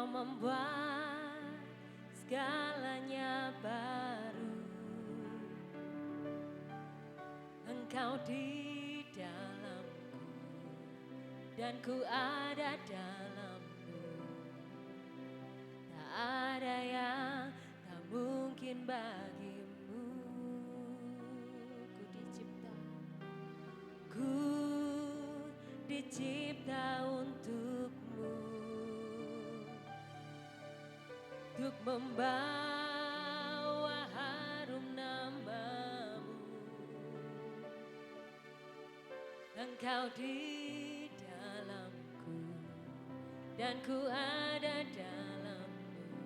Kau membuat segalanya baru. Engkau di dalamku dan ku ada dalammu. Tak ada yang tak mungkin bagimu. Ku dicipta untukmu, untuk membawa harum namamu. Engkau di dalamku dan ku ada dalammu.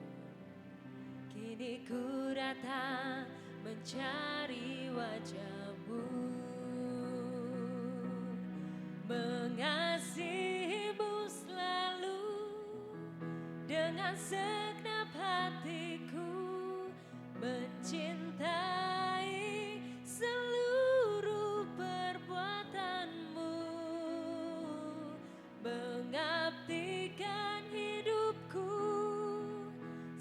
Kini ku datang mencari wajahmu, mengasihimu selalu dengan segenap hatiku, mencintai seluruh perbuatanmu, mengabdikan hidupku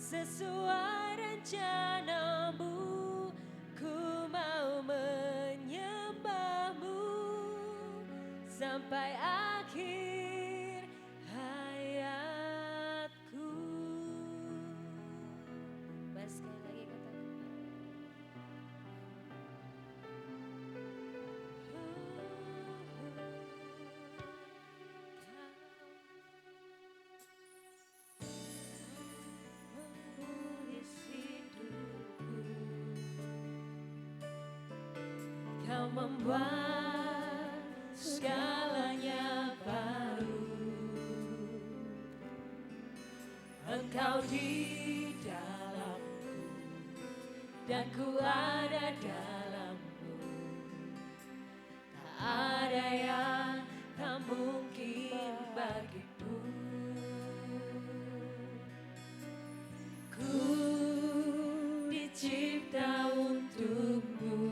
sesuai rencanamu. Ku mau menyembahmu sampai akhir hayatku. Baik, sekali lagi katakan. Kau membuat segalanya baru. Engkau di dalamku dan ku ada dalammu. Tak ada yang tak mungkin bagimu. Ku dicipta untukmu,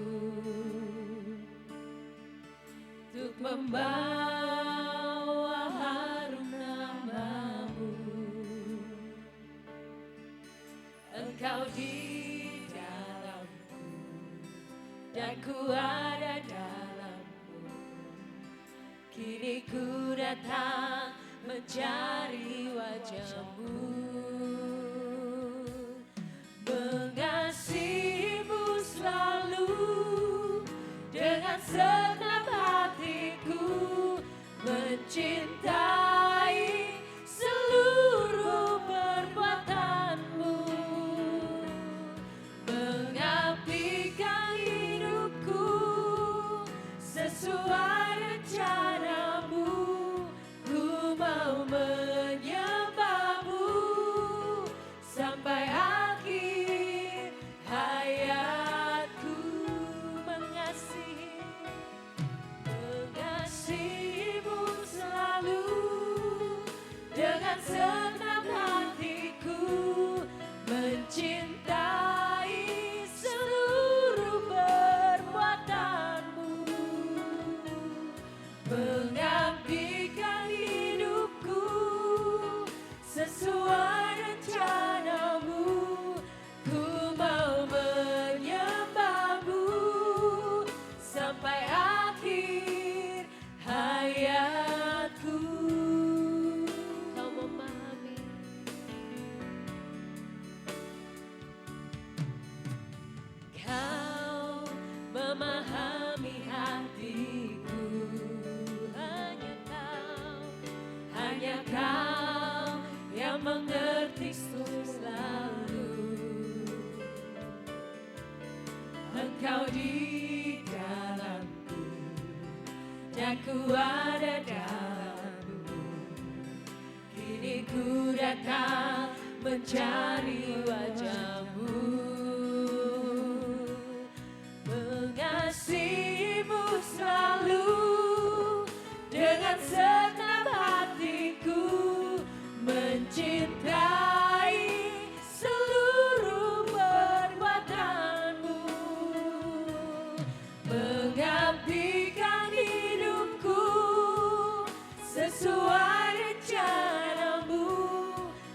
untuk membawa harum namamu. Engkau di dalamku dan ku ada dalammu. Kini ku datang mencari wajahmu, mengasihimu selalu dengan segenap hatiku, mencintai seluruh perbuatanmu, mengabdikan hidupku sesuai rencanamu. Ku mau menyembahmu sampai akhir hayatku. Mengasihimu selalu dengan segenap hatiku, mencintai seluruh perbuatanmu, mengabdikan hidupku sesuai rencanamu. Ku mau menyembahmu sampai akhir hayatku. Kau memahami, kau memahami hatiku. Hanya kau yang mengerti selalu. Engkau di dalamku dan ku ada dalammu. Kini ku datang mencari wajahmu, mengasihimu selalu dengan segenap hatiku, mencintai seluruh perbuatanmu, mengabdikan hidupku sesuai rencanamu.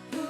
Ku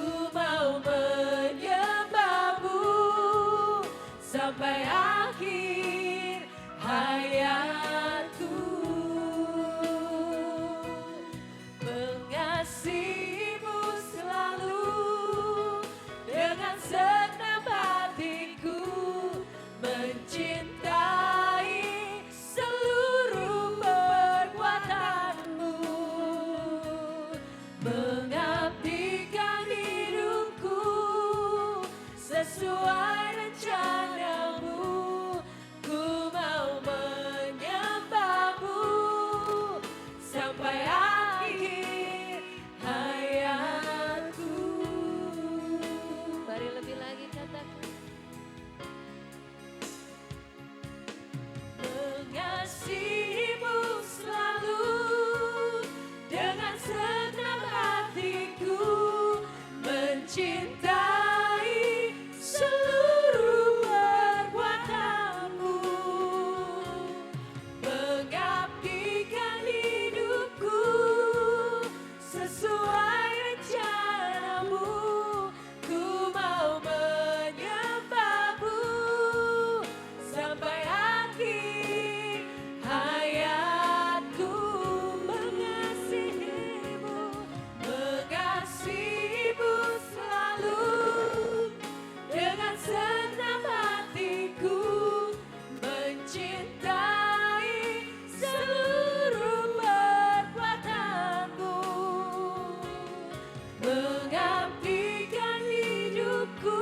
mengabdikan hidupku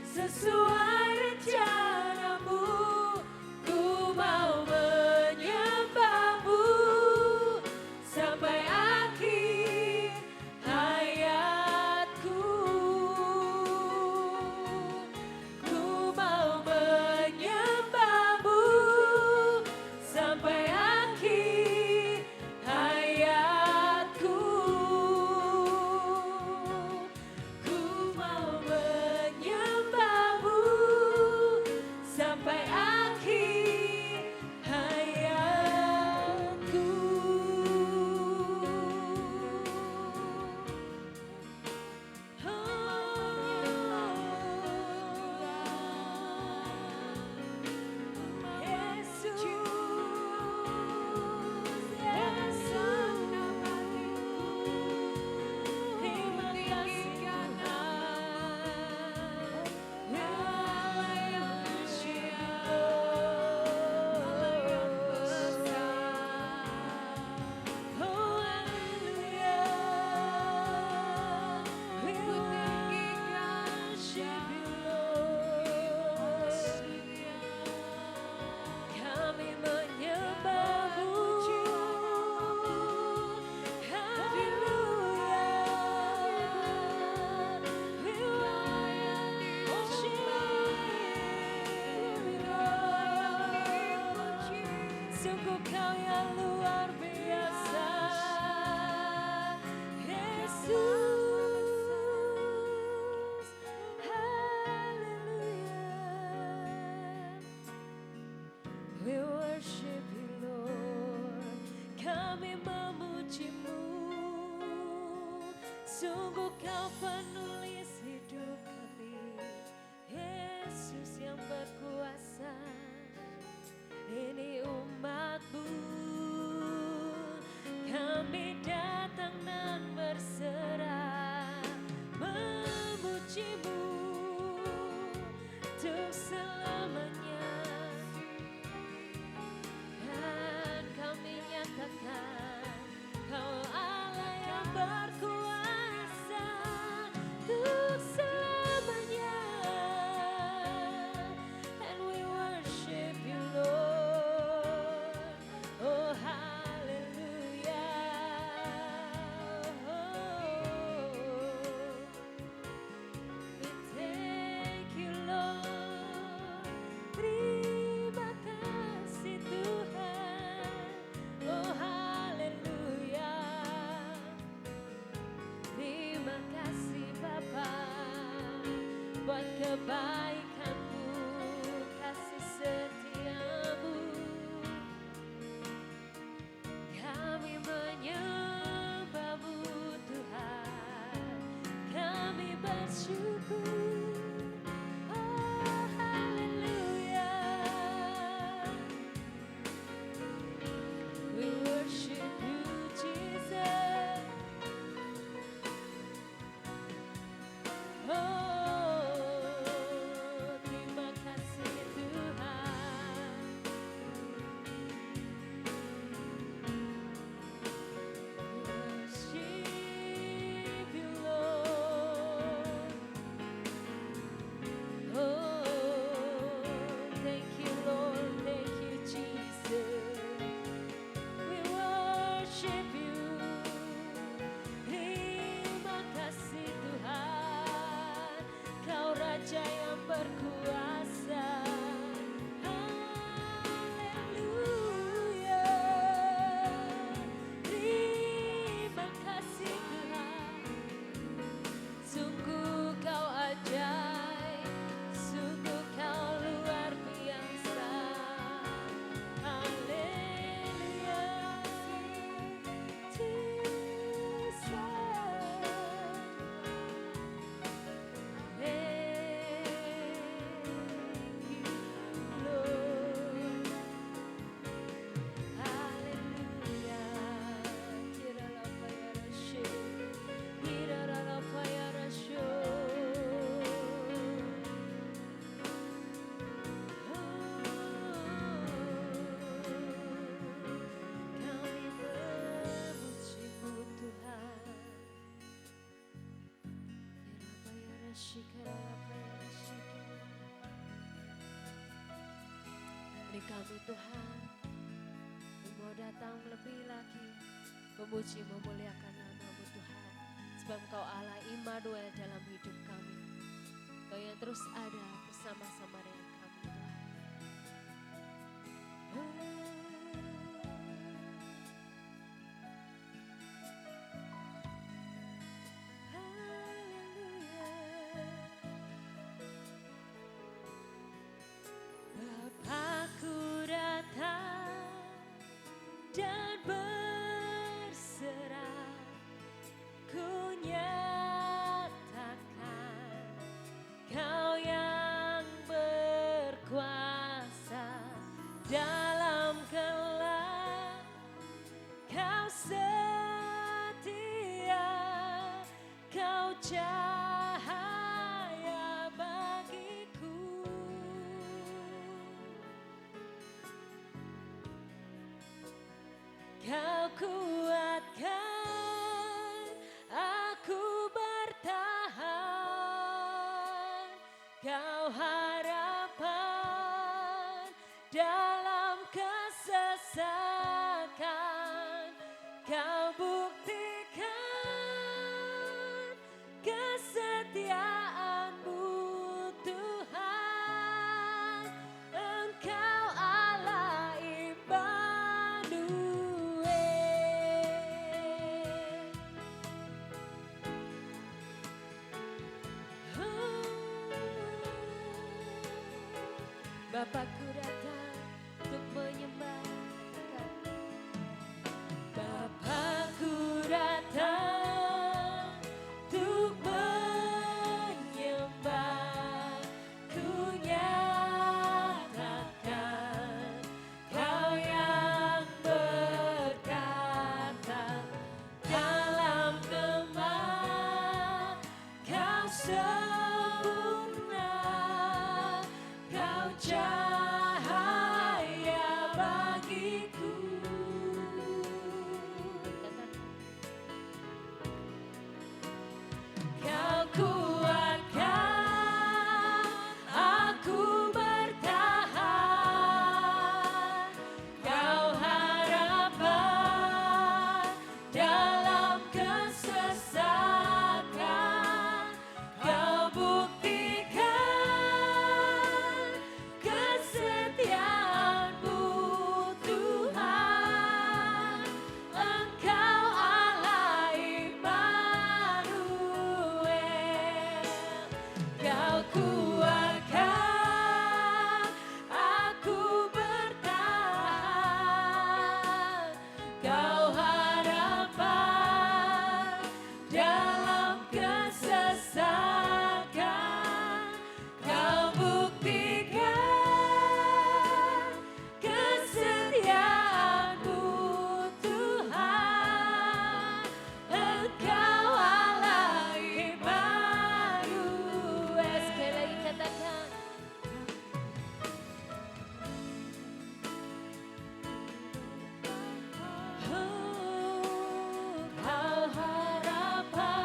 sesuai rencanamu. Ku mau menyembahmu sampai akhir hayatku. Ku mau menyembahmu sampai akhir hayatku. Ku mau menyembahmu sampai akhir hayatku. Kami menyembahmu, haleluya. We worship you. Sungguh Kau yang luar biasa, Yesus. Haleluya. We worship you, Lord. Kami memujimu. Sungguh Kau penulis hidup kami, Yesus yang berkuasa. Ini umat-Mu, kami datang dan berserah, memujimu untuk selamanya. Dan kami nyatakan Kau Allah yang berkuasa untuk selamanya. And we worship you, Lord. Oh, hallelujah. We thank you, Lord. Terima kasih Tuhan. Oh, haleluya. Terima kasih Bapa buat kebaikan-Mu, kasih setia-Mu. Kami menyembah-Mu Tuhan, kami bersyukur. Oh, haleluya. We worship you, Jesus. Oh, Ini kami Tuhan, mau datang lebih lagi, memuji memuliakan nama-Mu Tuhan. Sebab Engkau Allah Immanuel dalam hidup kami. Engkau yang terus ada bersama-sama dengan kami Tuhan. Bapakku datang dan berserah, ku nyatakan Kau yang berkuasa dalam gelap, Kau setia, Kau cahaya bagiku. Kau kuatkan aku bertahan, Kau harapan dalam kesesakan, Kau buktikan kesetiaan-Mu Tuhan. Engkau Allah Immanuel. Bapakku datang untuk menyembah. Bapakku datang untuk menyembah. Ku nyatakan Kau yang berkata dalam kemah, Kau sempurna, Kau cahaya bagiku. Kau kuatkan aku bertahan, Kau harapan dalam kesesakan, Kau buktikan kesetiaan-Mu Tuhan. Engkau Allah Immanuel. Kau kuatkan aku bertahan, Kau harapan dalam kesesakan, Kau buktikan kesetiaan-Mu Tuhan. Engkau Allah Immanuel. Sekali lagi katakan. Kau harapan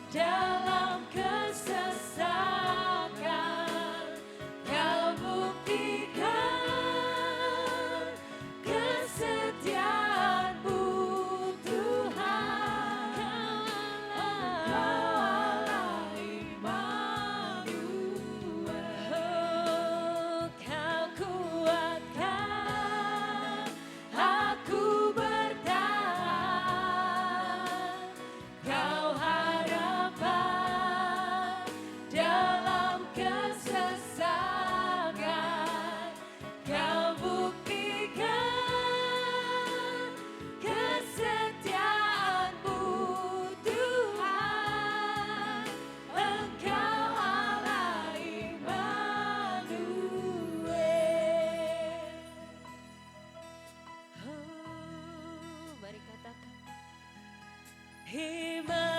dalam kesesakan, Kau buktikan kesetiaan-Mu Tuhan. Engkau Allah Immanuel. Kau kuatkan aku bertahan, Kau harapan dalam kesesakan, Kau buktikan kesetiaan-Mu Tuhan. Engkau Allah Immanuel. Mari katakan Immanuel.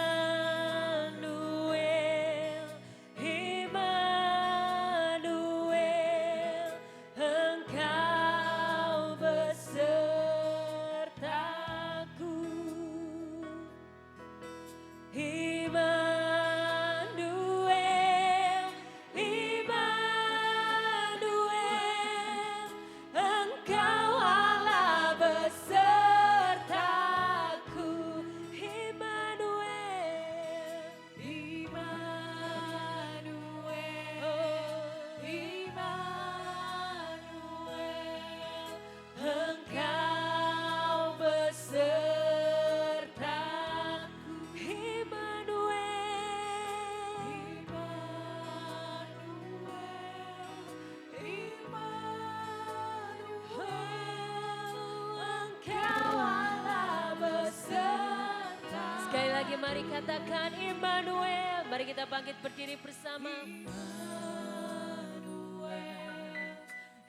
Mari katakan Immanuel. Mari kita bangkit berdiri bersama.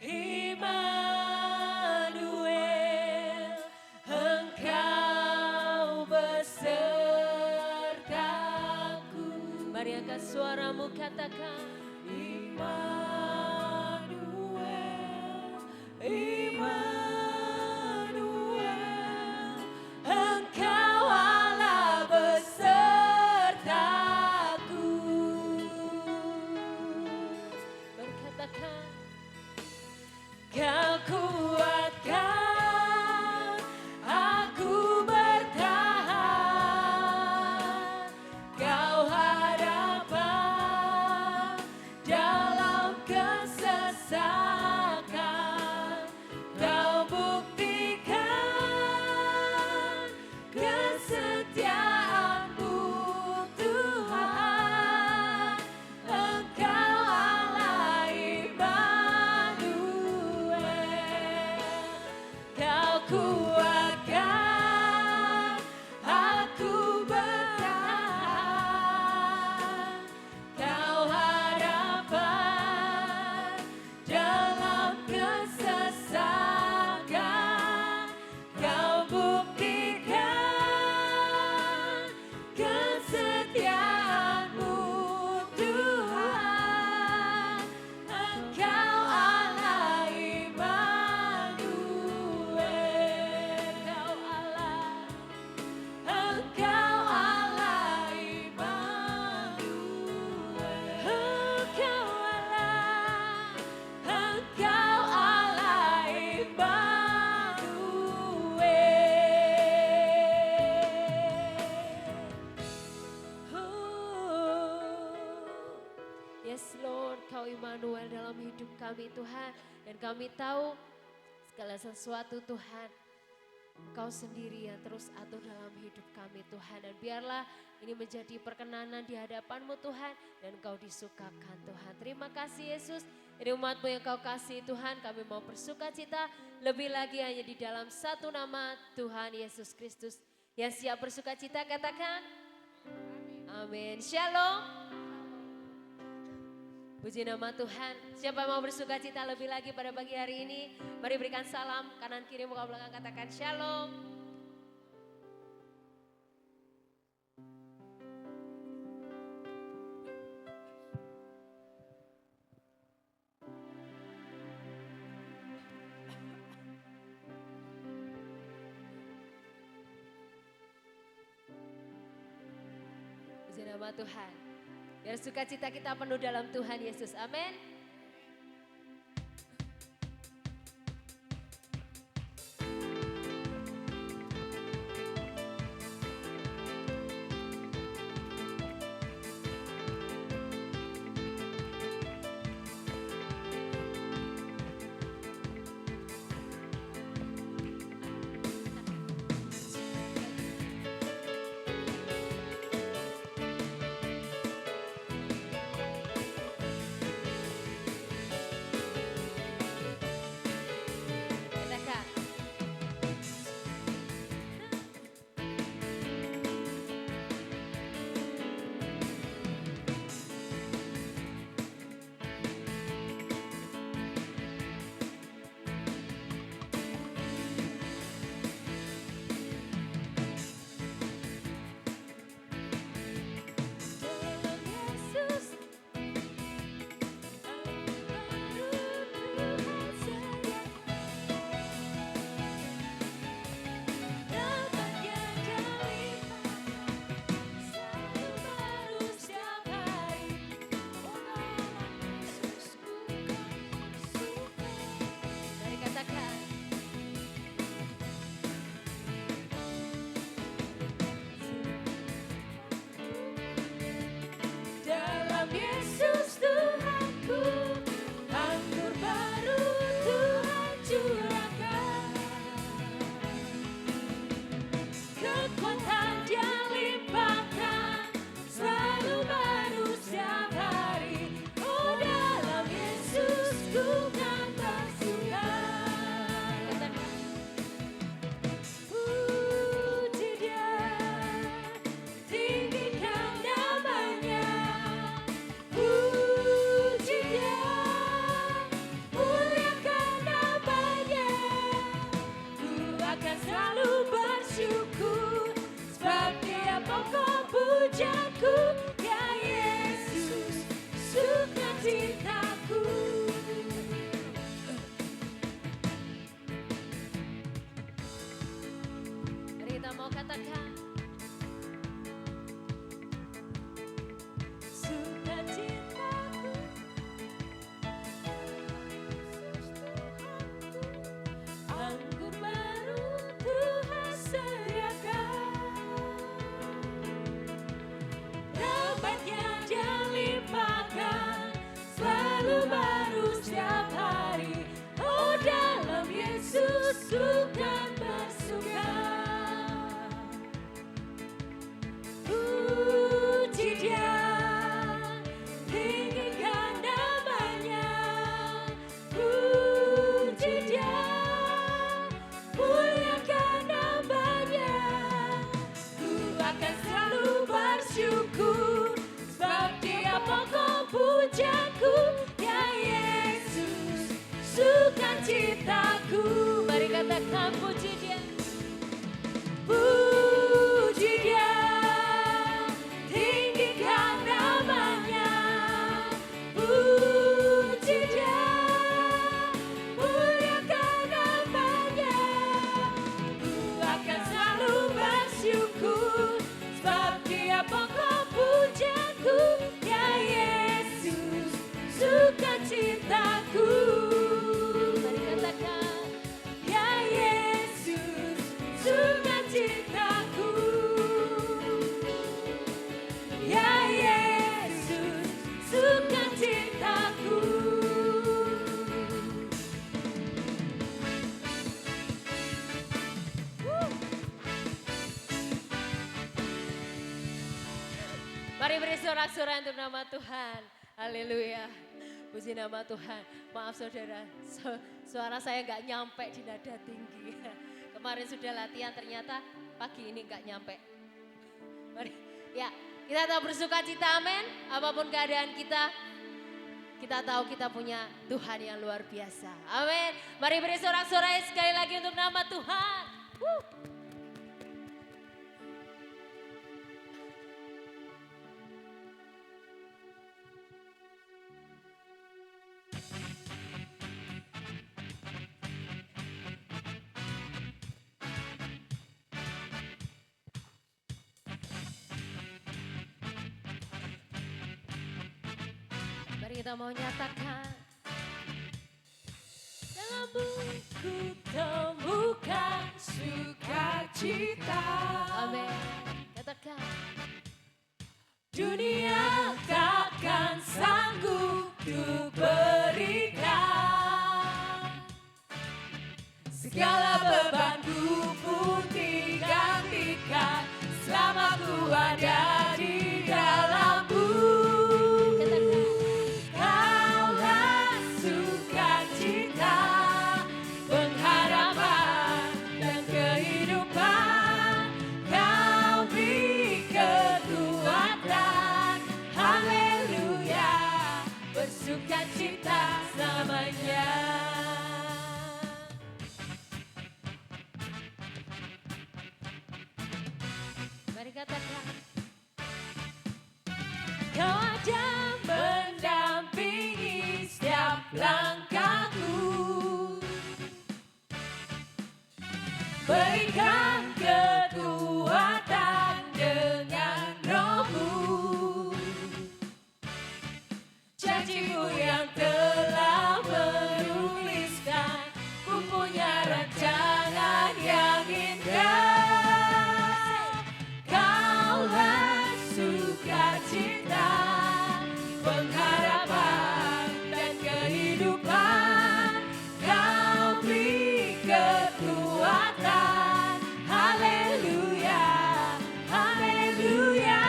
Immanuel, Engkau besertaku. Mari angkat suaramu katakan Immanuel, Immanuel, Engkau Allah besertaku. Berkatakan Kau kuatkan aku bertahan, Kau harapan dalam kesesakan, Kau buktikan kesetiaan-Mu Tuhan, Engkau Allah Immanuel. Kau kuatkan aku bertahan, Kau harapan dalam kesesakan, Kau buktikan kesetiaan-Mu Tuhan, Engkau Allah Immanuel. Engkau Allah, Engkau Allah Immanuel. Engkau Allah, Engkau Allah Immanuel. Yes Lord, Kau Immanuel dalam hidup kami Tuhan. Dan kami tahu segala sesuatu Tuhan, Engkau sendiri yang terus atur dalam hidup kami Tuhan. Dan biarlah ini menjadi perkenanan di hadapan-Mu Tuhan. Dan Engkau disukakan Tuhan. Terima kasih Yesus. Ini umat-Mu yang Kau kasih Tuhan. Kami mau bersuka cita lebih lagi hanya di dalam satu nama Tuhan Yesus Kristus. Yang siap bersuka cita katakan amin. Shalom. Puji nama Tuhan. Siapa yang mau bersuka cita lebih lagi pada pagi hari ini? Mari berikan salam kanan kiri muka belakang katakan shalom. Puji nama Tuhan. Biar sukacita kita penuh dalam Tuhan Yesus. Amin. bersyukur, sebab Dia pokok pujaku, ya Yesus, sukacitaku. Mari katakan puji Dia. Puji Dia, tinggikan namanya. Puji Dia, muliakan namanya. Ku akan selalu bersyukur, sebab Dia pokok pujaku, ya Yesus, sukacitaku. Mari katakan, ya Yesus, sukacitaku. Ya Yesus, sukacitaku. Mari beri sorak-sorai untuk nama Tuhan. Haleluya. Puji nama Tuhan. Maaf saudara, suara saya nggak nyampe di nada tinggi. Kemarin sudah latihan, ternyata pagi ini nggak nyampe. Mari, ya kita tahu bersuka cita, amin. Apapun keadaan kita tahu kita punya Tuhan yang luar biasa. Amin. Mari beri sorak-sorai sekali lagi untuk nama Tuhan. Mari kita mau nyatakan, dalam buku temukan sukacita. Amin. Katakan, dunia takkan sanggup untuk berikan, segala bebanku pun digantikan selama ku ada di dalam-Mu. Sukacita selamanya. Mari katakan, Kau ada mendampingi setiap langkahku, berikan kekuatan dengan Roh-Mu. Janji-Mu yang telah menuliskan, ku punya rancangan yang indah. Kaulah sukacita, pengharapan dan kehidupan. Kau beri kekuatan. Haleluya, haleluya.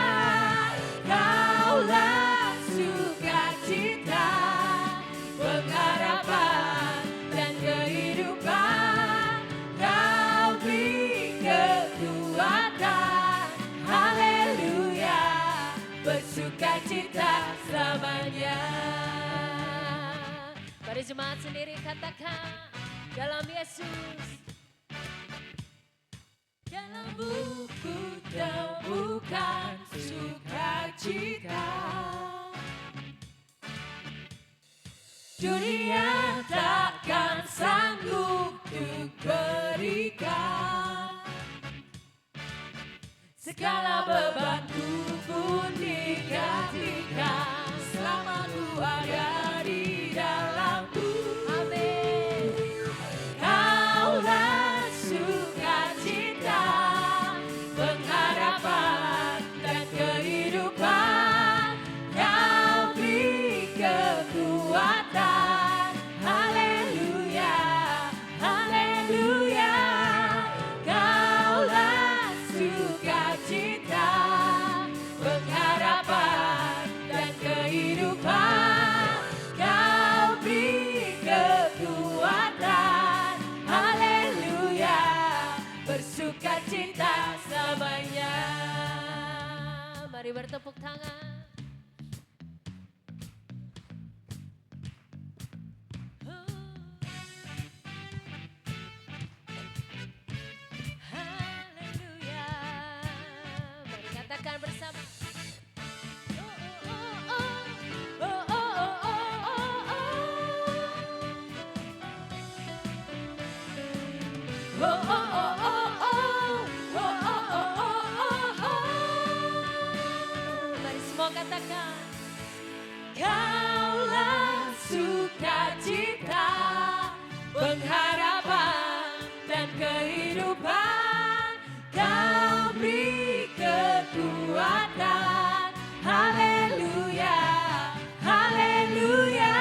Kaulah sukacita, pengharapan dan kehidupan. Kau beri kekuatan. Haleluya, bersukacita selamanya. Mari jemaat sendiri katakan, dalam Yesus. Dalam buku temukan sukacita, dunia takkan sanggup untuk berikan, segala bebanku pun digantikan selama ku ada di dalam-Mu. Amin. Kaulah sukacita, pengharapan dan kehidupan. Kau beri kekuatan. Haleluya, haleluya. Kaulah sukacita, bertepuk tangan. Haleluya. Mari katakan bersama. Mari semua katakan. Kaulah sukacita, pengharapan dan kehidupan. Kau beri kekuatan. Haleluya, haleluya.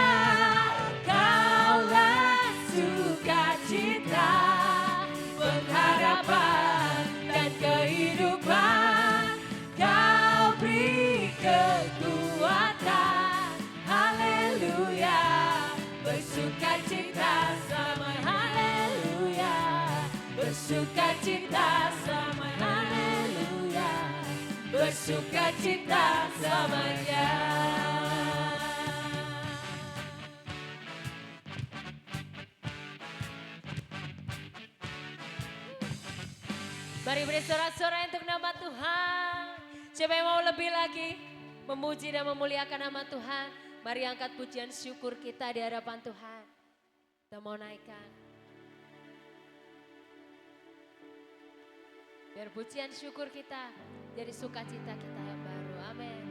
Kaulah sukacita, pengharapan dan kehidupan. Kau beri kekuatan. Haleluya, bersukacita sama haleluya, bersukacita sama haleluya, bersukacita samanya. Mari beri sorak-sorai untuk nama Tuhan. Siapa yang mau lebih lagi memuji dan memuliakan nama Tuhan? Mari angkat pujian syukur kita di hadapan Tuhan. Kita mau naikkan. Biar pujian syukur kita jadi sukacita kita yang baru. Amin.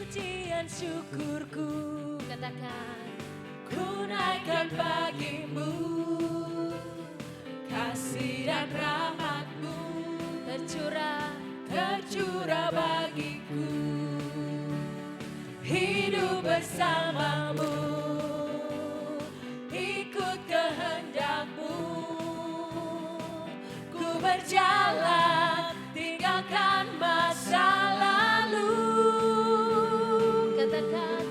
Pujian syukurku, katakan, ku naikkan bagimu, kasih dan rahmatmu tercurah bagiku, hidup bersamamu, ikut kehendakmu, ku berjalan tinggalkan masa lalu. Katakan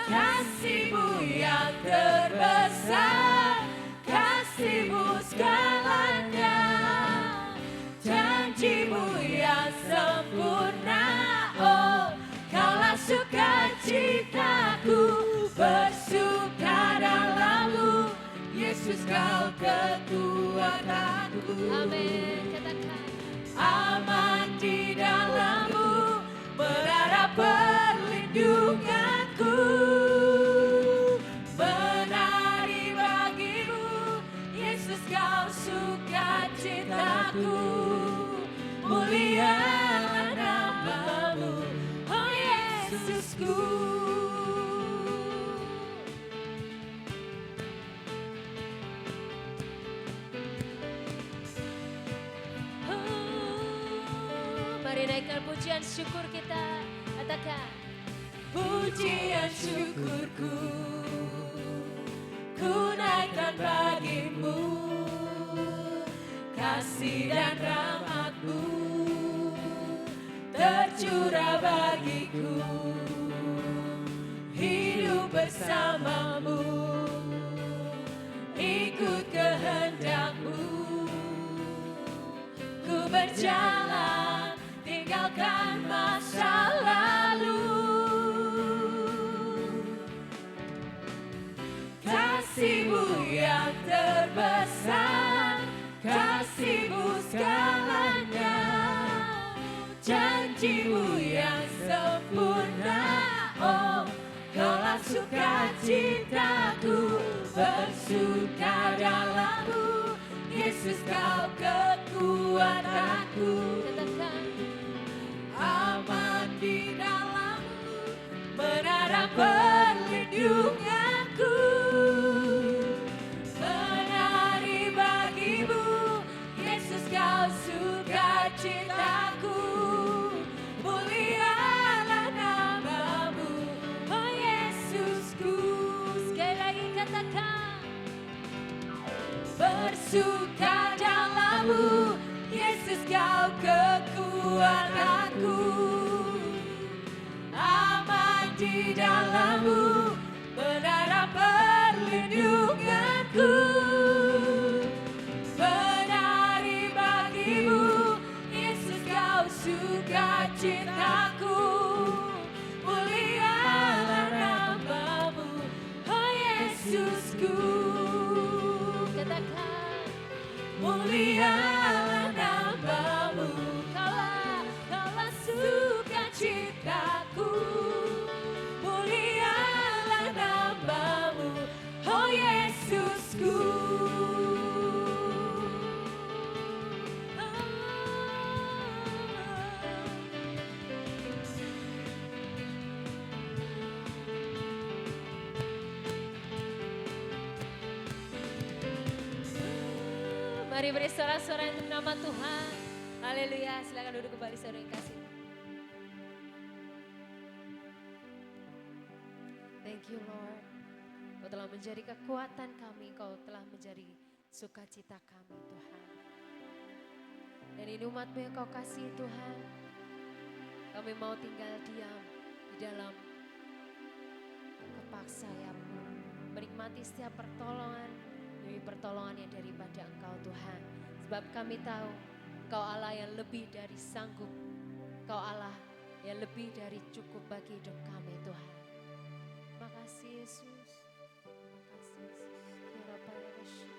kasih-Mu yang terbesar, kasih-Mu segalanya, janji-Mu yang sempurna. Oh, Kaulah sukacitaku, bersuka dalam-Mu, Yesus Kau kekuatanku. Amin. Katakan aman di dalam-Mu, berharap perlindunganku, menari bagimu, Yesus Kau sukacitaku, mulialah nama-Mu, oh Yesusku. Mari naikkan pujian syukur kita. Katakan, pujian syukurku, ku naikkan bagimu, kasih dan rahmat-Mu tercurah bagiku, hidup bersama-Mu, ikut kehendak-Mu, ku berjalan tinggalkan masa lalu. Kasih-Mu yang terbesar, kasih-Mu segalanya, janji-Mu yang sempurna. Oh, Kaulah sukacitaku, bersuka dalam-Mu, Yesus Kau kekuatanku. Katakan, aman di dalam-Mu, menara perlindunganku, menari bagimu, Yesus Kau sukacitaku, mulialah suka dalam-Mu, Yesus Kau kekuatanku. Aman di dalam-Mu, menara perlindunganku. Menari bagi-Mu, Yesus Kau sukacitaku. Mulialah nama-Mu, oh Yesusku. Katakan, mulialah nama-Mu, Kaulah sukacitaku. Mulialah nama-Mu, oh Yesusku. Mari beri sorak-sorai untuk nama Tuhan. Haleluya. Silakan duduk kembali saudara yang kasih. Thank you Lord. Kau telah menjadi kekuatan kami. Kau telah menjadi sukacita kami Tuhan. Dan ini umat-Mu yang Kau kasih Tuhan. Kami mau tinggal diam di dalam kepak sayap-Mu. Menikmati setiap pertolongan demi pertolongan yang daripada Engkau Tuhan. Sebab kami tahu Engkau Allah yang lebih dari sanggup. Engkau Allah yang lebih dari cukup bagi hidup kami Tuhan. Makasih Yesus. Makasih Yesus.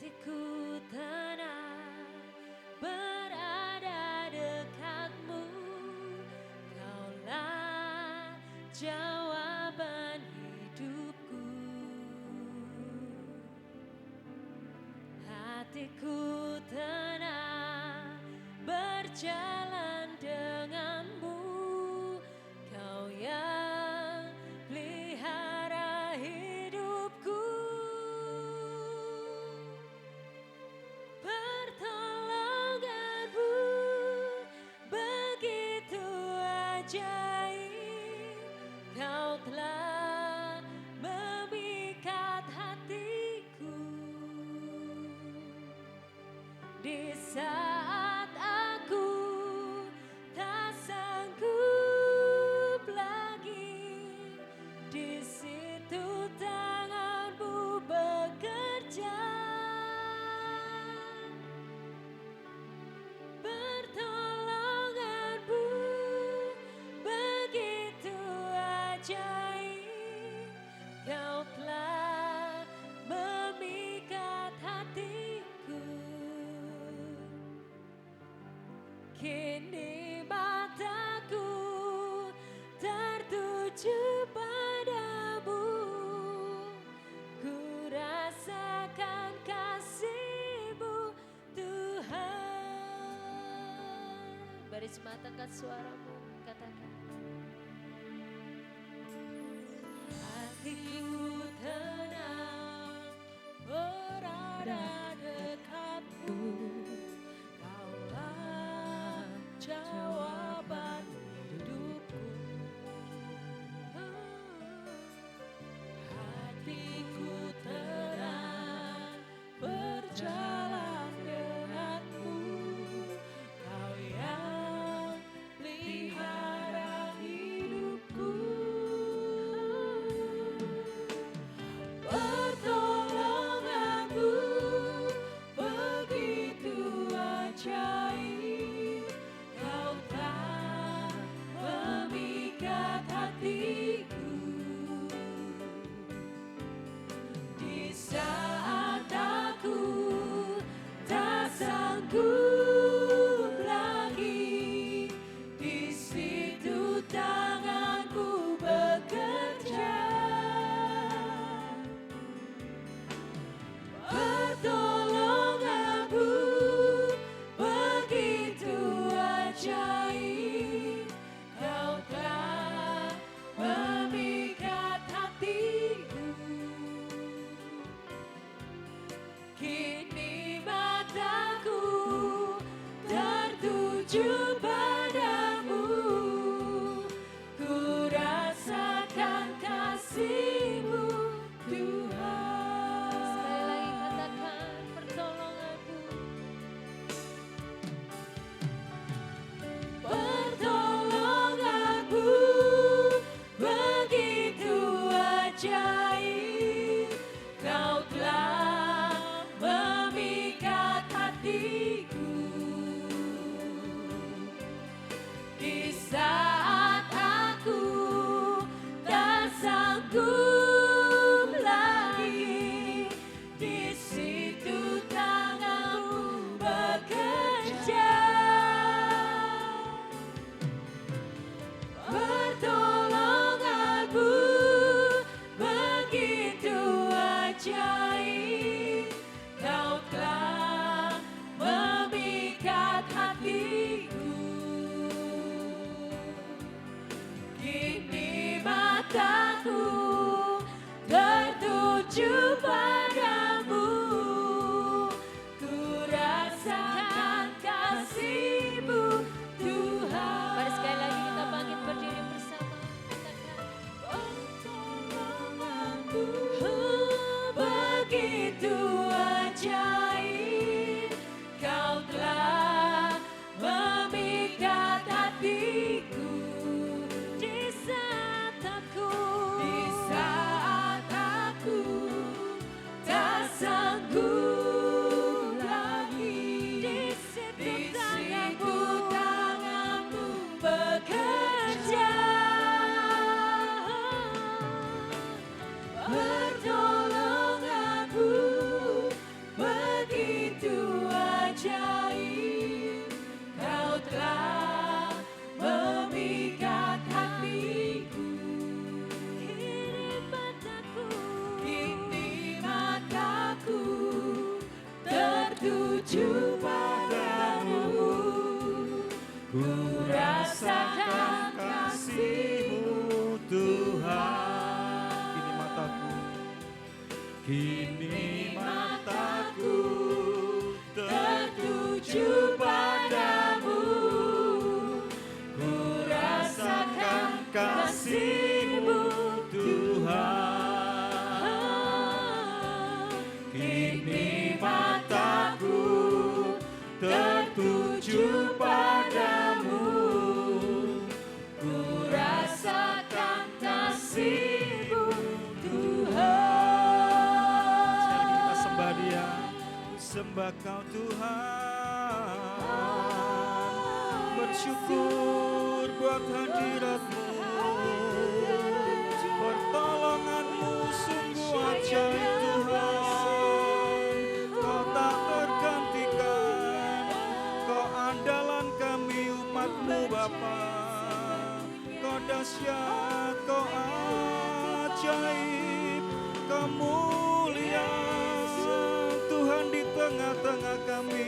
Hatiku tenang berada dekat-Mu, Kaulah jawaban hidupku. Hatiku tenang berjalan dengan-Mu, Kau yang pelihara hidupku. Pertolongan-Mu begitu ajaib, Kau telah memikat hatiku. Di saat aku tak sanggup lagi, di situ tangan-Mu bekerja. Pertolongan-Mu begitu ajaib, Kau telah memikat hatiku. Kini mataku tertuju padamu, ku rasakan kasih-Mu Tuhan. Mari sematangkan suaramu, katakan. Hatiku tenang berada dekat-Mu, Kaulah jawaban hidupku. Hatiku tenang berjalan dengan-Mu, Kau yang pelihara hidupku. rasakan kasih-Mu Tuhan. Kini mataku tertuju padamu, ku rasakan kasih-Mu Tuhan. Kini mataku tertuju padamu, ku rasakan kasih-Mu Tuhan. Sekali kita sembah Dia, sembah Kau Tuhan, bersyukur buat hadirat-Mu, pertolongan-Mu sungguh ajaib Tuhan. Kau tak tergantikan, Kau andalan kami umat-Mu Bapa. Kau dahsyat, Kau ajaib, Kau mulia Tuhan di tengah-tengah kami.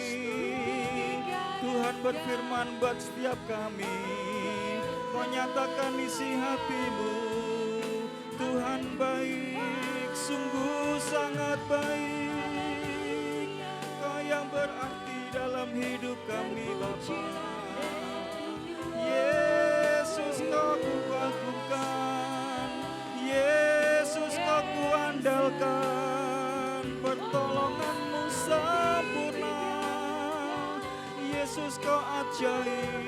Tuhan berfirman buat setiap kami, Kau nyatakan isi hati-Mu. Tuhan baik, sungguh sangat baik. Kau yang berarti dalam hidup kami Bapa. Yesus Kau kuagungkan, Yesus Kau kuandalkan, pertolongan-Mu sempurna. Yesus Kau ajaib,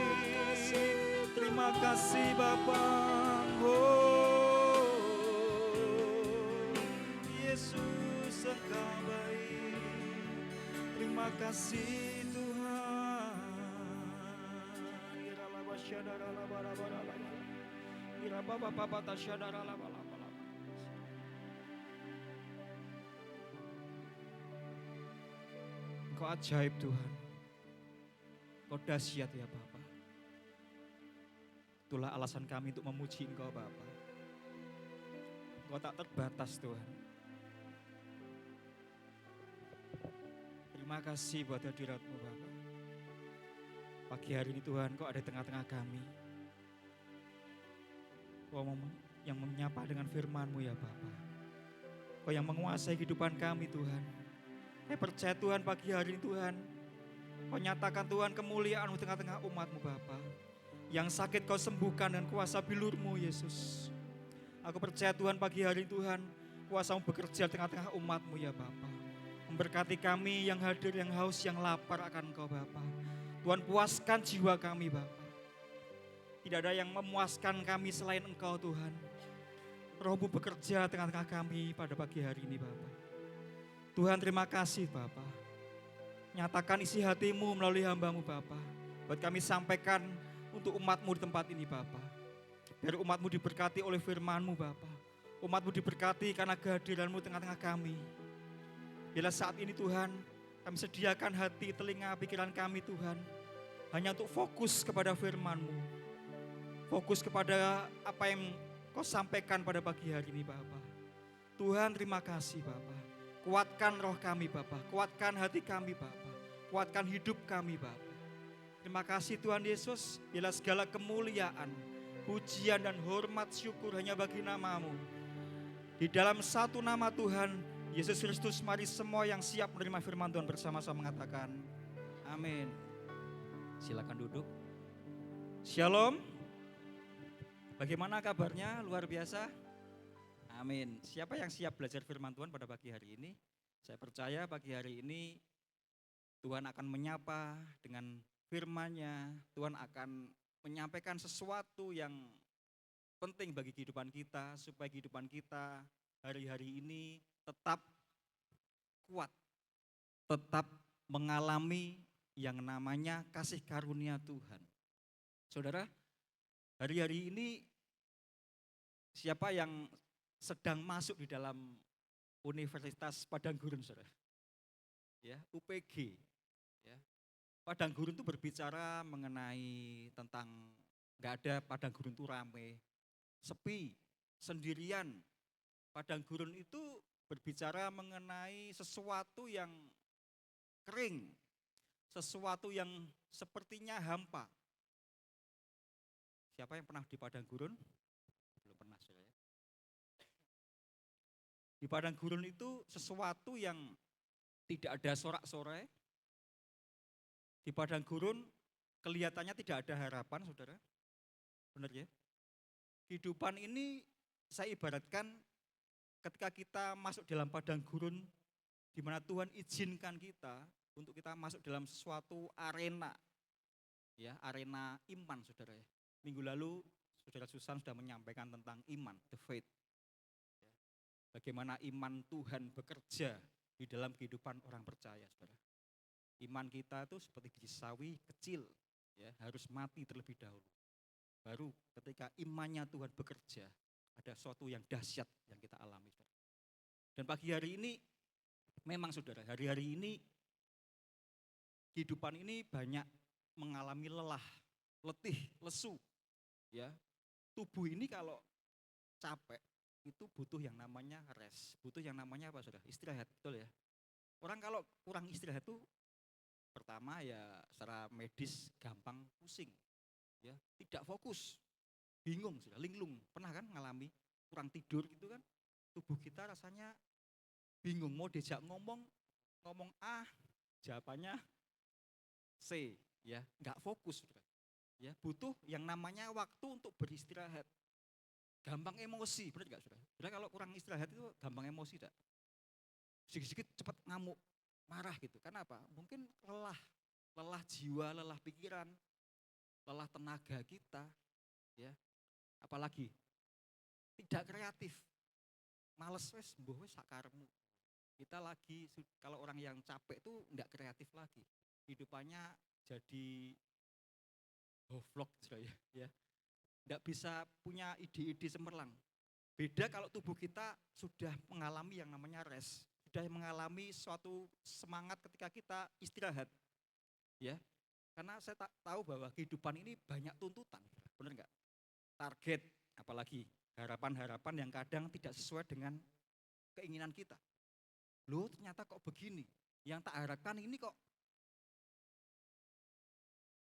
terima kasih Bapa. Oh, Yesus Engkau baik, terima kasih Tuhan. Engkau ajaib Tuhan, Engkau dahsyat ya Bapa. Itulah alasan kami untuk memuji Engkau Bapa. Engkau tak terbatas Tuhan. Terima kasih buat hadirat-Mu Bapa. Pagi hari ini Tuhan, Kau ada di tengah-tengah kami. Kau yang menyapa dengan firman-Mu ya Bapa. Kau yang menguasai kehidupan kami Tuhan. Saya percaya Tuhan pagi hari ini Tuhan, Kau nyatakan Tuhan kemuliaan-Mu tengah-tengah umat-Mu Bapa. Yang sakit Kau sembuhkan dengan kuasa bilur-Mu Yesus. Aku percaya Tuhan pagi hari ini Tuhan, kuasa-Mu bekerja di tengah-tengah umat-Mu ya Bapa. Memberkati kami yang hadir, yang haus, yang lapar akan Engkau Bapa. Tuhan puaskan jiwa kami Bapa. Tidak ada yang memuaskan kami selain Engkau Tuhan. Roh-Mu bekerja tengah-tengah kami pada pagi hari ini Bapa. Tuhan terima kasih Bapa. Nyatakan isi hati-Mu melalui hamba-Mu Bapa. Buat kami sampaikan untuk umat-Mu di tempat ini Bapa. Biar umat-Mu diberkati oleh firman-Mu Bapa. Umat-Mu diberkati karena kehadiran-Mu tengah-tengah kami. Bila saat ini Tuhan, kami sediakan hati, telinga, pikiran kami Tuhan. Hanya untuk fokus kepada firman-Mu. Fokus kepada apa yang Kau sampaikan pada pagi hari ini Bapa. Tuhan terima kasih Bapa. Kuatkan roh kami Bapa. Kuatkan hati kami Bapa. Kuatkan hidup kami Bapa. Terima kasih Tuhan Yesus. Bila segala kemuliaan, pujian dan hormat syukur hanya bagi nama-Mu. Di dalam satu nama Tuhan, Yesus Kristus, mari semua yang siap menerima firman Tuhan bersama-sama mengatakan amin. Silakan duduk. Shalom. Bagaimana kabarnya? Luar biasa? Amin. Siapa yang siap belajar firman Tuhan pada pagi hari ini? Saya percaya pagi hari ini Tuhan akan menyapa dengan firman-Nya. Tuhan akan menyampaikan sesuatu yang penting bagi kehidupan kita, supaya kehidupan kita hari-hari ini tetap kuat, tetap mengalami yang namanya kasih karunia Tuhan. Saudara, hari-hari ini siapa yang sedang masuk di dalam Universitas Padang Gurun, saudara? Ya, UPG. Ya. Padang Gurun itu berbicara mengenai tentang nggak ada Padang Gurun itu rame, sepi, sendirian. Padang Gurun itu berbicara mengenai sesuatu yang kering, sesuatu yang sepertinya hampa. Siapa yang pernah di padang gurun? Belum pernah saudara ya. Di padang gurun itu sesuatu yang tidak ada sorak-sorai. Di padang gurun kelihatannya tidak ada harapan saudara. Benar ya? Kehidupan ini saya ibaratkan ketika kita masuk dalam padang gurun di mana Tuhan izinkan kita untuk kita masuk dalam suatu arena, ya arena iman saudara ya. Minggu lalu saudara Susan sudah menyampaikan tentang iman, the faith. Bagaimana iman Tuhan bekerja di dalam kehidupan orang percaya saudara. Iman kita itu seperti biji sawi kecil, ya harus mati terlebih dahulu. Baru ketika imannya Tuhan bekerja, ada sesuatu yang dahsyat yang kita alami saudara. Dan pagi hari ini memang saudara, hari-hari ini kehidupan ini banyak mengalami lelah, letih, lesu. Ya, tubuh ini kalau capek itu butuh yang namanya rest, butuh yang namanya apa saudara? Istirahat, betul ya. Orang kalau kurang istirahat itu pertama ya secara medis gampang pusing, ya tidak fokus, bingung sudah, linglung. Pernah kan ngalami kurang tidur gitu kan? Tubuh kita rasanya bingung, mau diajak ngomong A, jawabannya C, ya nggak fokus sudah. Ya butuh yang namanya waktu untuk beristirahat. Gampang emosi, benar nggak sudah? Sudah kalau kurang istirahat itu gampang emosi tak? Sedikit-sedikit cepat ngamuk, marah gitu. Karena apa? Mungkin lelah jiwa, lelah pikiran, lelah tenaga kita, ya. Apalagi tidak kreatif, males wes, mbuh wes sakarmu. Kita lagi kalau orang yang capek itu enggak kreatif lagi. Hidupannya jadi hovlog ya. Enggak bisa punya ide-ide cemerlang. Beda kalau tubuh kita sudah mengalami yang namanya rest, sudah mengalami suatu semangat ketika kita istirahat. Ya. Karena saya tahu bahwa kehidupan ini banyak tuntutan, benar enggak? Target, apalagi harapan-harapan yang kadang tidak sesuai dengan keinginan kita. Loh ternyata kok begini, yang tak harapkan ini kok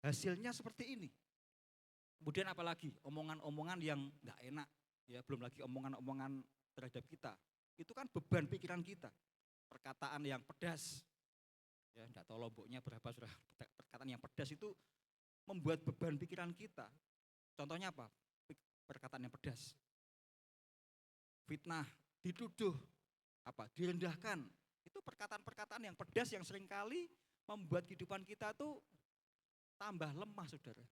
hasilnya seperti ini. Kemudian apalagi omongan-omongan yang enggak enak, ya belum lagi omongan-omongan terhadap kita. Itu kan beban pikiran kita, perkataan yang pedas. Ya enggak tahu lomboknya berapa sudah, perkataan yang pedas itu membuat beban pikiran kita. Contohnya apa? Perkataan yang pedas. Fitnah, dituduh, direndahkan. Itu perkataan-perkataan yang pedas yang seringkali membuat kehidupan kita tuh tambah lemah, saudara.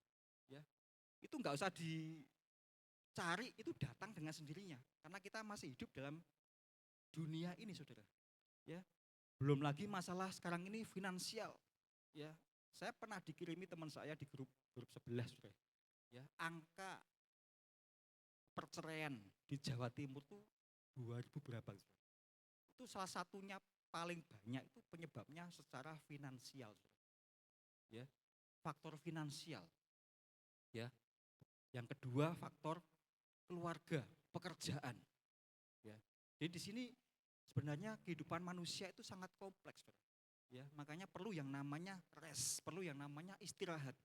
Ya, itu nggak usah dicari, itu datang dengan sendirinya. Karena kita masih hidup dalam dunia ini, saudara. Ya, belum lagi masalah sekarang ini finansial. Ya, saya pernah dikirimi teman saya di grup 11, saudara. Ya, angka perceraian di Jawa Timur tuh 2000 berapa? Itu salah satunya paling banyak itu penyebabnya secara finansial. Ya, faktor finansial. Ya. Yang kedua faktor keluarga, pekerjaan. Ya. Jadi di sini sebenarnya kehidupan manusia itu sangat kompleks. Ya, makanya perlu yang namanya rest, perlu yang namanya istirahat.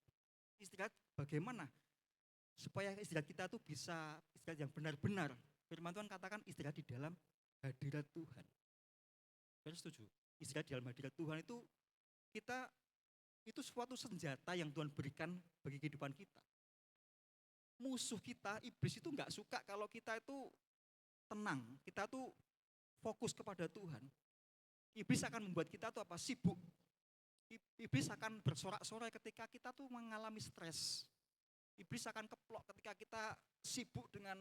Istirahat bagaimana? Supaya istirahat kita tuh bisa istirahat yang benar-benar. Firman Tuhan katakan istirahat di dalam hadirat Tuhan. Saya setuju. Istirahat di dalam hadirat Tuhan itu kita itu suatu senjata yang Tuhan berikan bagi kehidupan kita. Musuh kita, iblis itu enggak suka kalau kita itu tenang, kita tuh fokus kepada Tuhan. Iblis akan membuat kita tuh apa? Sibuk. Iblis akan bersorak-sorai ketika kita tuh mengalami stres. Iblis akan keplok ketika kita sibuk dengan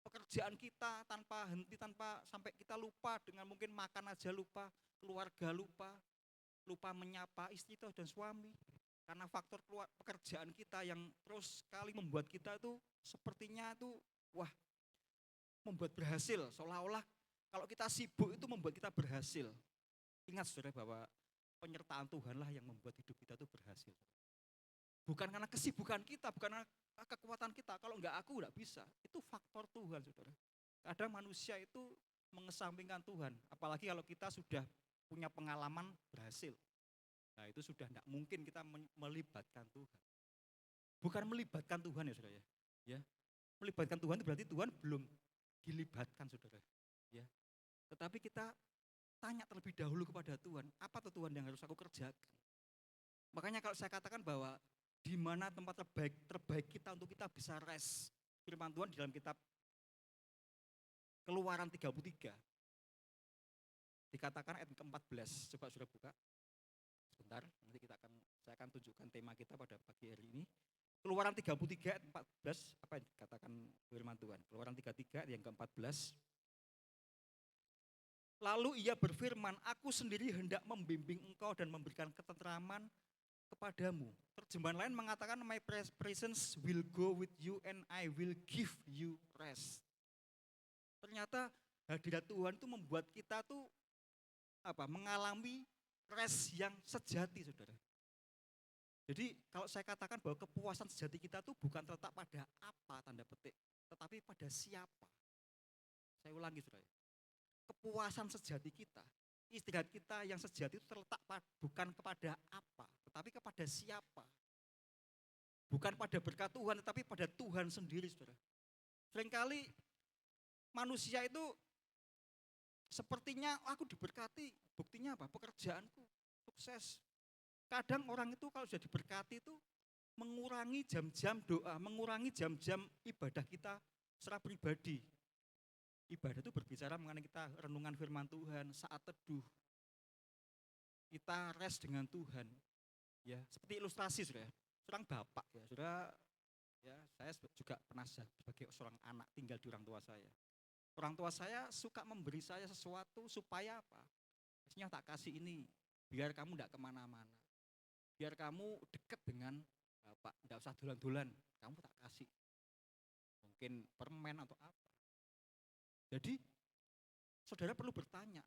pekerjaan kita tanpa henti, tanpa sampai kita lupa dengan mungkin makan aja lupa, keluarga lupa menyapa istri dan suami. Karena faktor pekerjaan kita yang terus sekali membuat kita itu sepertinya itu membuat berhasil. Seolah-olah kalau kita sibuk itu membuat kita berhasil. Ingat saudara bahwa penyertaan Tuhanlah yang membuat hidup kita itu berhasil. Bukan karena kesibukan kita, bukan karena kekuatan kita. Kalau enggak aku enggak bisa. Itu faktor Tuhan, saudara. Kadang manusia itu mengesampingkan Tuhan. Apalagi kalau kita sudah punya pengalaman berhasil. Nah itu sudah enggak mungkin kita melibatkan Tuhan. Bukan melibatkan Tuhan ya saudara ya. Ya, melibatkan Tuhan itu berarti Tuhan belum dilibatkan, saudara. Ya, tetapi kita tanya terlebih dahulu kepada Tuhan, apa tuh Tuhan yang harus aku kerjakan? Makanya kalau saya katakan bahwa di mana tempat terbaik kita untuk kita bisa rest. Firman Tuhan di dalam kitab Keluaran 33 dikatakan ayat ke-14. Coba sudah buka. Sebentar, nanti saya akan tunjukkan tema kita pada pagi hari ini. Keluaran 33 ayat 14, apa yang dikatakan firman Tuhan? Keluaran 33 ayat yang ke-14. Lalu ia berfirman, aku sendiri hendak membimbing engkau dan memberikan ketenteraman kepadamu. Terjemahan lain mengatakan, my presence will go with you and I will give you rest. Ternyata hadirat Tuhan itu membuat kita tuh mengalami rest yang sejati, saudara. Jadi kalau saya katakan bahwa kepuasan sejati kita tuh bukan terletak pada apa tanda petik, tetapi pada siapa. Saya ulangi, saudara. Kepuasan sejati kita, istirahat kita yang sejati itu terletak bukan kepada apa, tetapi kepada siapa. Bukan pada berkat Tuhan, tetapi pada Tuhan sendiri, saudara. Seringkali manusia itu sepertinya aku diberkati, buktinya apa? Pekerjaanku, sukses. Kadang orang itu kalau sudah diberkati itu mengurangi jam-jam doa, mengurangi jam-jam ibadah kita secara pribadi. Ibadah itu berbicara mengenai kita renungan firman Tuhan, saat teduh. Kita rest dengan Tuhan. Ya, seperti ilustrasi, saudara. Seorang bapak ya, saudara. Ya, saya juga pernah sebagai seorang anak tinggal di orang tua saya. Orang tua saya suka memberi saya sesuatu supaya apa? Maksudnya tak kasih ini, biar kamu tidak kemana-mana. Biar kamu dekat dengan bapak, tidak usah dolan-dolan, kamu tak kasih. Mungkin permen atau apa. Jadi, saudara perlu bertanya,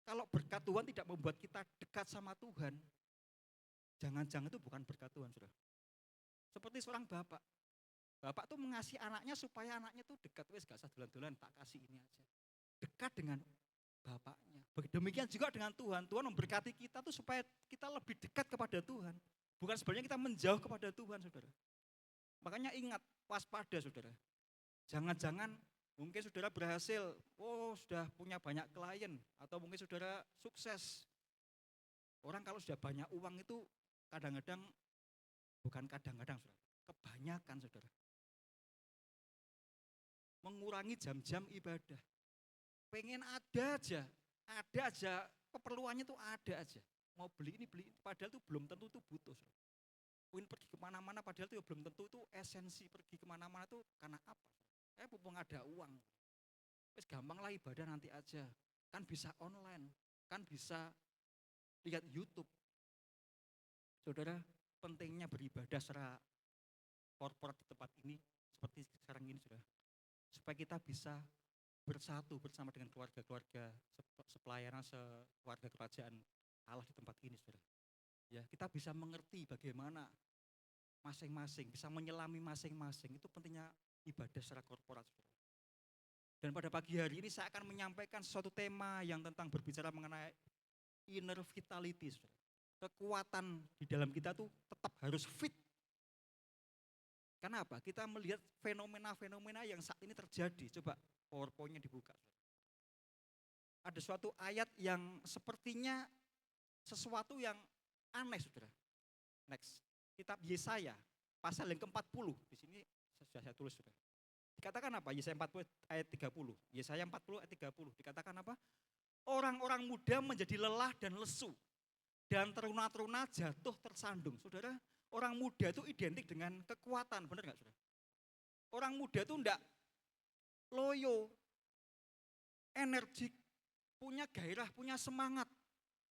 kalau berkat Tuhan tidak membuat kita dekat sama Tuhan, jangan-jangan itu bukan berkat Tuhan, saudara. Seperti seorang bapak. Bapak tuh mengasihi anaknya supaya anaknya tuh dekat, wes gak usah dolan-dolan, tak kasih ini aja. Dekat dengan bapaknya. Demikian juga dengan Tuhan. Tuhan memberkati kita tuh supaya kita lebih dekat kepada Tuhan. Bukan sebenarnya kita menjauh kepada Tuhan, saudara. Makanya ingat, waspada, saudara. Jangan-jangan mungkin saudara berhasil, sudah punya banyak klien, atau mungkin saudara sukses. Orang kalau sudah banyak uang itu kadang-kadang, bukan kadang-kadang, saudara, kebanyakan, saudara. Mengurangi jam-jam ibadah. Pengen ada aja keperluannya tuh ada aja. Mau beli ini, padahal itu belum tentu itu butuh. Mungkin pergi kemana-mana padahal itu belum tentu itu esensi pergi kemana-mana itu karena apa? Mumpung ada uang. Wes gampang lah ibadah nanti aja. Kan bisa online, kan bisa lihat YouTube. Saudara, pentingnya beribadah secara korporat di tempat ini seperti sekarang ini, saudara. Supaya kita bisa bersatu bersama dengan keluarga-keluarga sepelayanan keluarga kerajaan Allah di tempat ini, saudara. Ya, kita bisa mengerti bagaimana masing-masing, bisa menyelami masing-masing. Itu pentingnya ibadah secara korporat, saudara. Dan pada pagi hari ini saya akan menyampaikan suatu tema yang tentang berbicara mengenai inner vitality, saudara. Kekuatan di dalam kita tuh tetap harus fit. Kenapa? Kita melihat fenomena-fenomena yang saat ini terjadi. Coba PowerPoint-nya dibuka. Ada suatu ayat yang sepertinya sesuatu yang aneh, saudara. Next. Kitab Yesaya, pasal yang ke-40. Di sini sudah saya tulis, saudara. Dikatakan apa? Yesaya 40 ayat 30. Yesaya 40 ayat 30. Dikatakan apa? Orang-orang muda menjadi lelah dan lesu. Dan teruna-teruna jatuh tersandung. Saudara, orang muda itu identik dengan kekuatan, benar nggak, saudara? Orang muda itu enggak loyo, energik, punya gairah, punya semangat.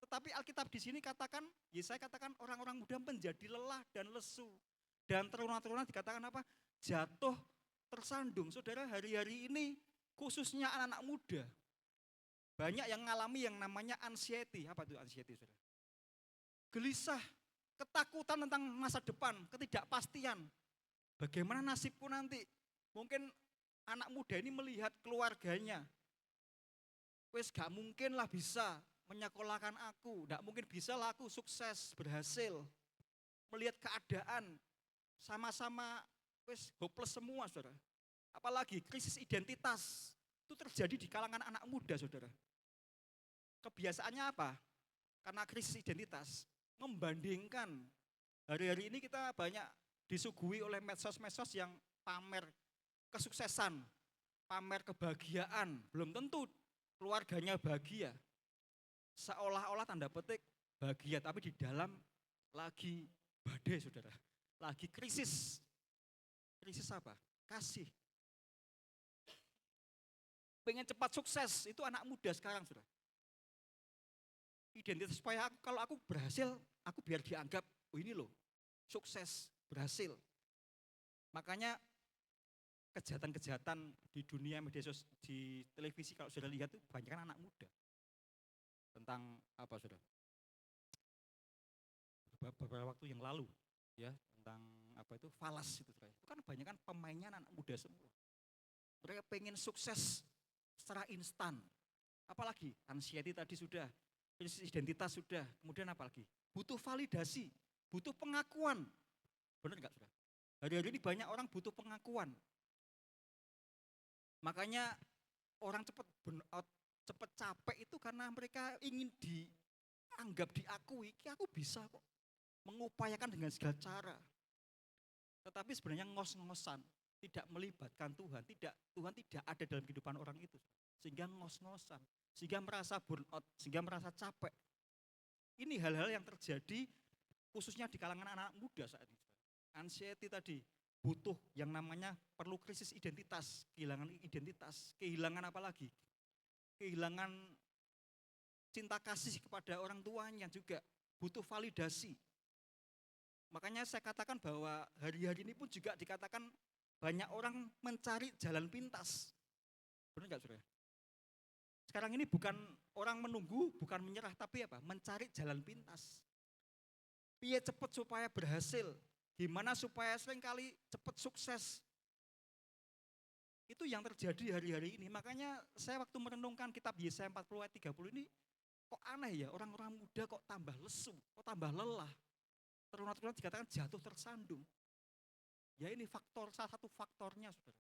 Tetapi Alkitab di sini katakan, Yesaya katakan orang-orang muda menjadi lelah dan lesu. Dan teruna-teruna dikatakan apa? Jatuh tersandung. Saudara, hari-hari ini khususnya anak-anak muda, banyak yang mengalami yang namanya anxiety. Apa itu anxiety, saudara? Gelisah, ketakutan tentang masa depan, ketidakpastian. Bagaimana nasibku nanti? Mungkin anak muda ini melihat keluarganya. Wes gak mungkin lah bisa menyekolahkan aku, gak mungkin bisa lah aku sukses, berhasil. Melihat keadaan, sama-sama wis hopeless semua, saudara. Apalagi krisis identitas itu terjadi di kalangan anak muda, saudara. Kebiasaannya apa? Karena krisis identitas, membandingkan. Hari-hari ini kita banyak disuguhi oleh medsos-medsos yang pamer kesuksesan, pamer kebahagiaan. Belum tentu keluarganya bahagia. Seolah-olah tanda petik bahagia, tapi di dalam lagi badai, saudara. Lagi krisis. Krisis apa? Kasih. Pengen cepat sukses, itu anak muda sekarang, saudara. Identitas supaya kalau aku berhasil, aku biar dianggap, oh ini loh, sukses, berhasil. Makanya kejahatan-kejahatan di dunia media sosial, di televisi kalau sudah lihat itu banyak kan anak muda. Tentang apa, saudara? Beberapa waktu yang lalu, ya, tentang apa itu falas itu, saudara. Itu kan banyak kan pemainnya anak muda semua. Mereka pengen sukses secara instan. Apalagi anxiety tadi sudah, krisis identitas sudah, kemudian apa lagi? Butuh validasi, butuh pengakuan. Benar enggak, saudara? Hari-hari ini banyak orang butuh pengakuan. Makanya orang cepat burn out, cepat capek itu karena mereka ingin dianggap, diakui, aku bisa kok. Mengupayakan dengan segala cara. Tetapi sebenarnya ngos-ngosan, tidak melibatkan Tuhan, Tuhan tidak ada dalam kehidupan orang itu. Sehingga ngos-ngosan, sehingga merasa burn out, sehingga merasa capek. Ini hal-hal yang terjadi khususnya di kalangan anak muda saat ini. Anxiety tadi, butuh yang namanya perlu krisis identitas, kehilangan apa lagi? Kehilangan cinta kasih kepada orang tuanya juga, butuh validasi. Makanya saya katakan bahwa hari-hari ini pun juga dikatakan banyak orang mencari jalan pintas. Benar enggak, saudara? Sekarang ini bukan orang menunggu, bukan menyerah, tapi apa? Mencari jalan pintas. Piye cepat supaya berhasil, gimana supaya seringkali cepat sukses. Itu yang terjadi hari-hari ini. Makanya saya waktu merenungkan kitab Yesaya 40 ayat 30 ini, kok aneh ya, orang-orang muda kok tambah lesu, kok tambah lelah. Teruna-teruna dikatakan jatuh tersandung. Ya ini salah satu faktornya, saudara.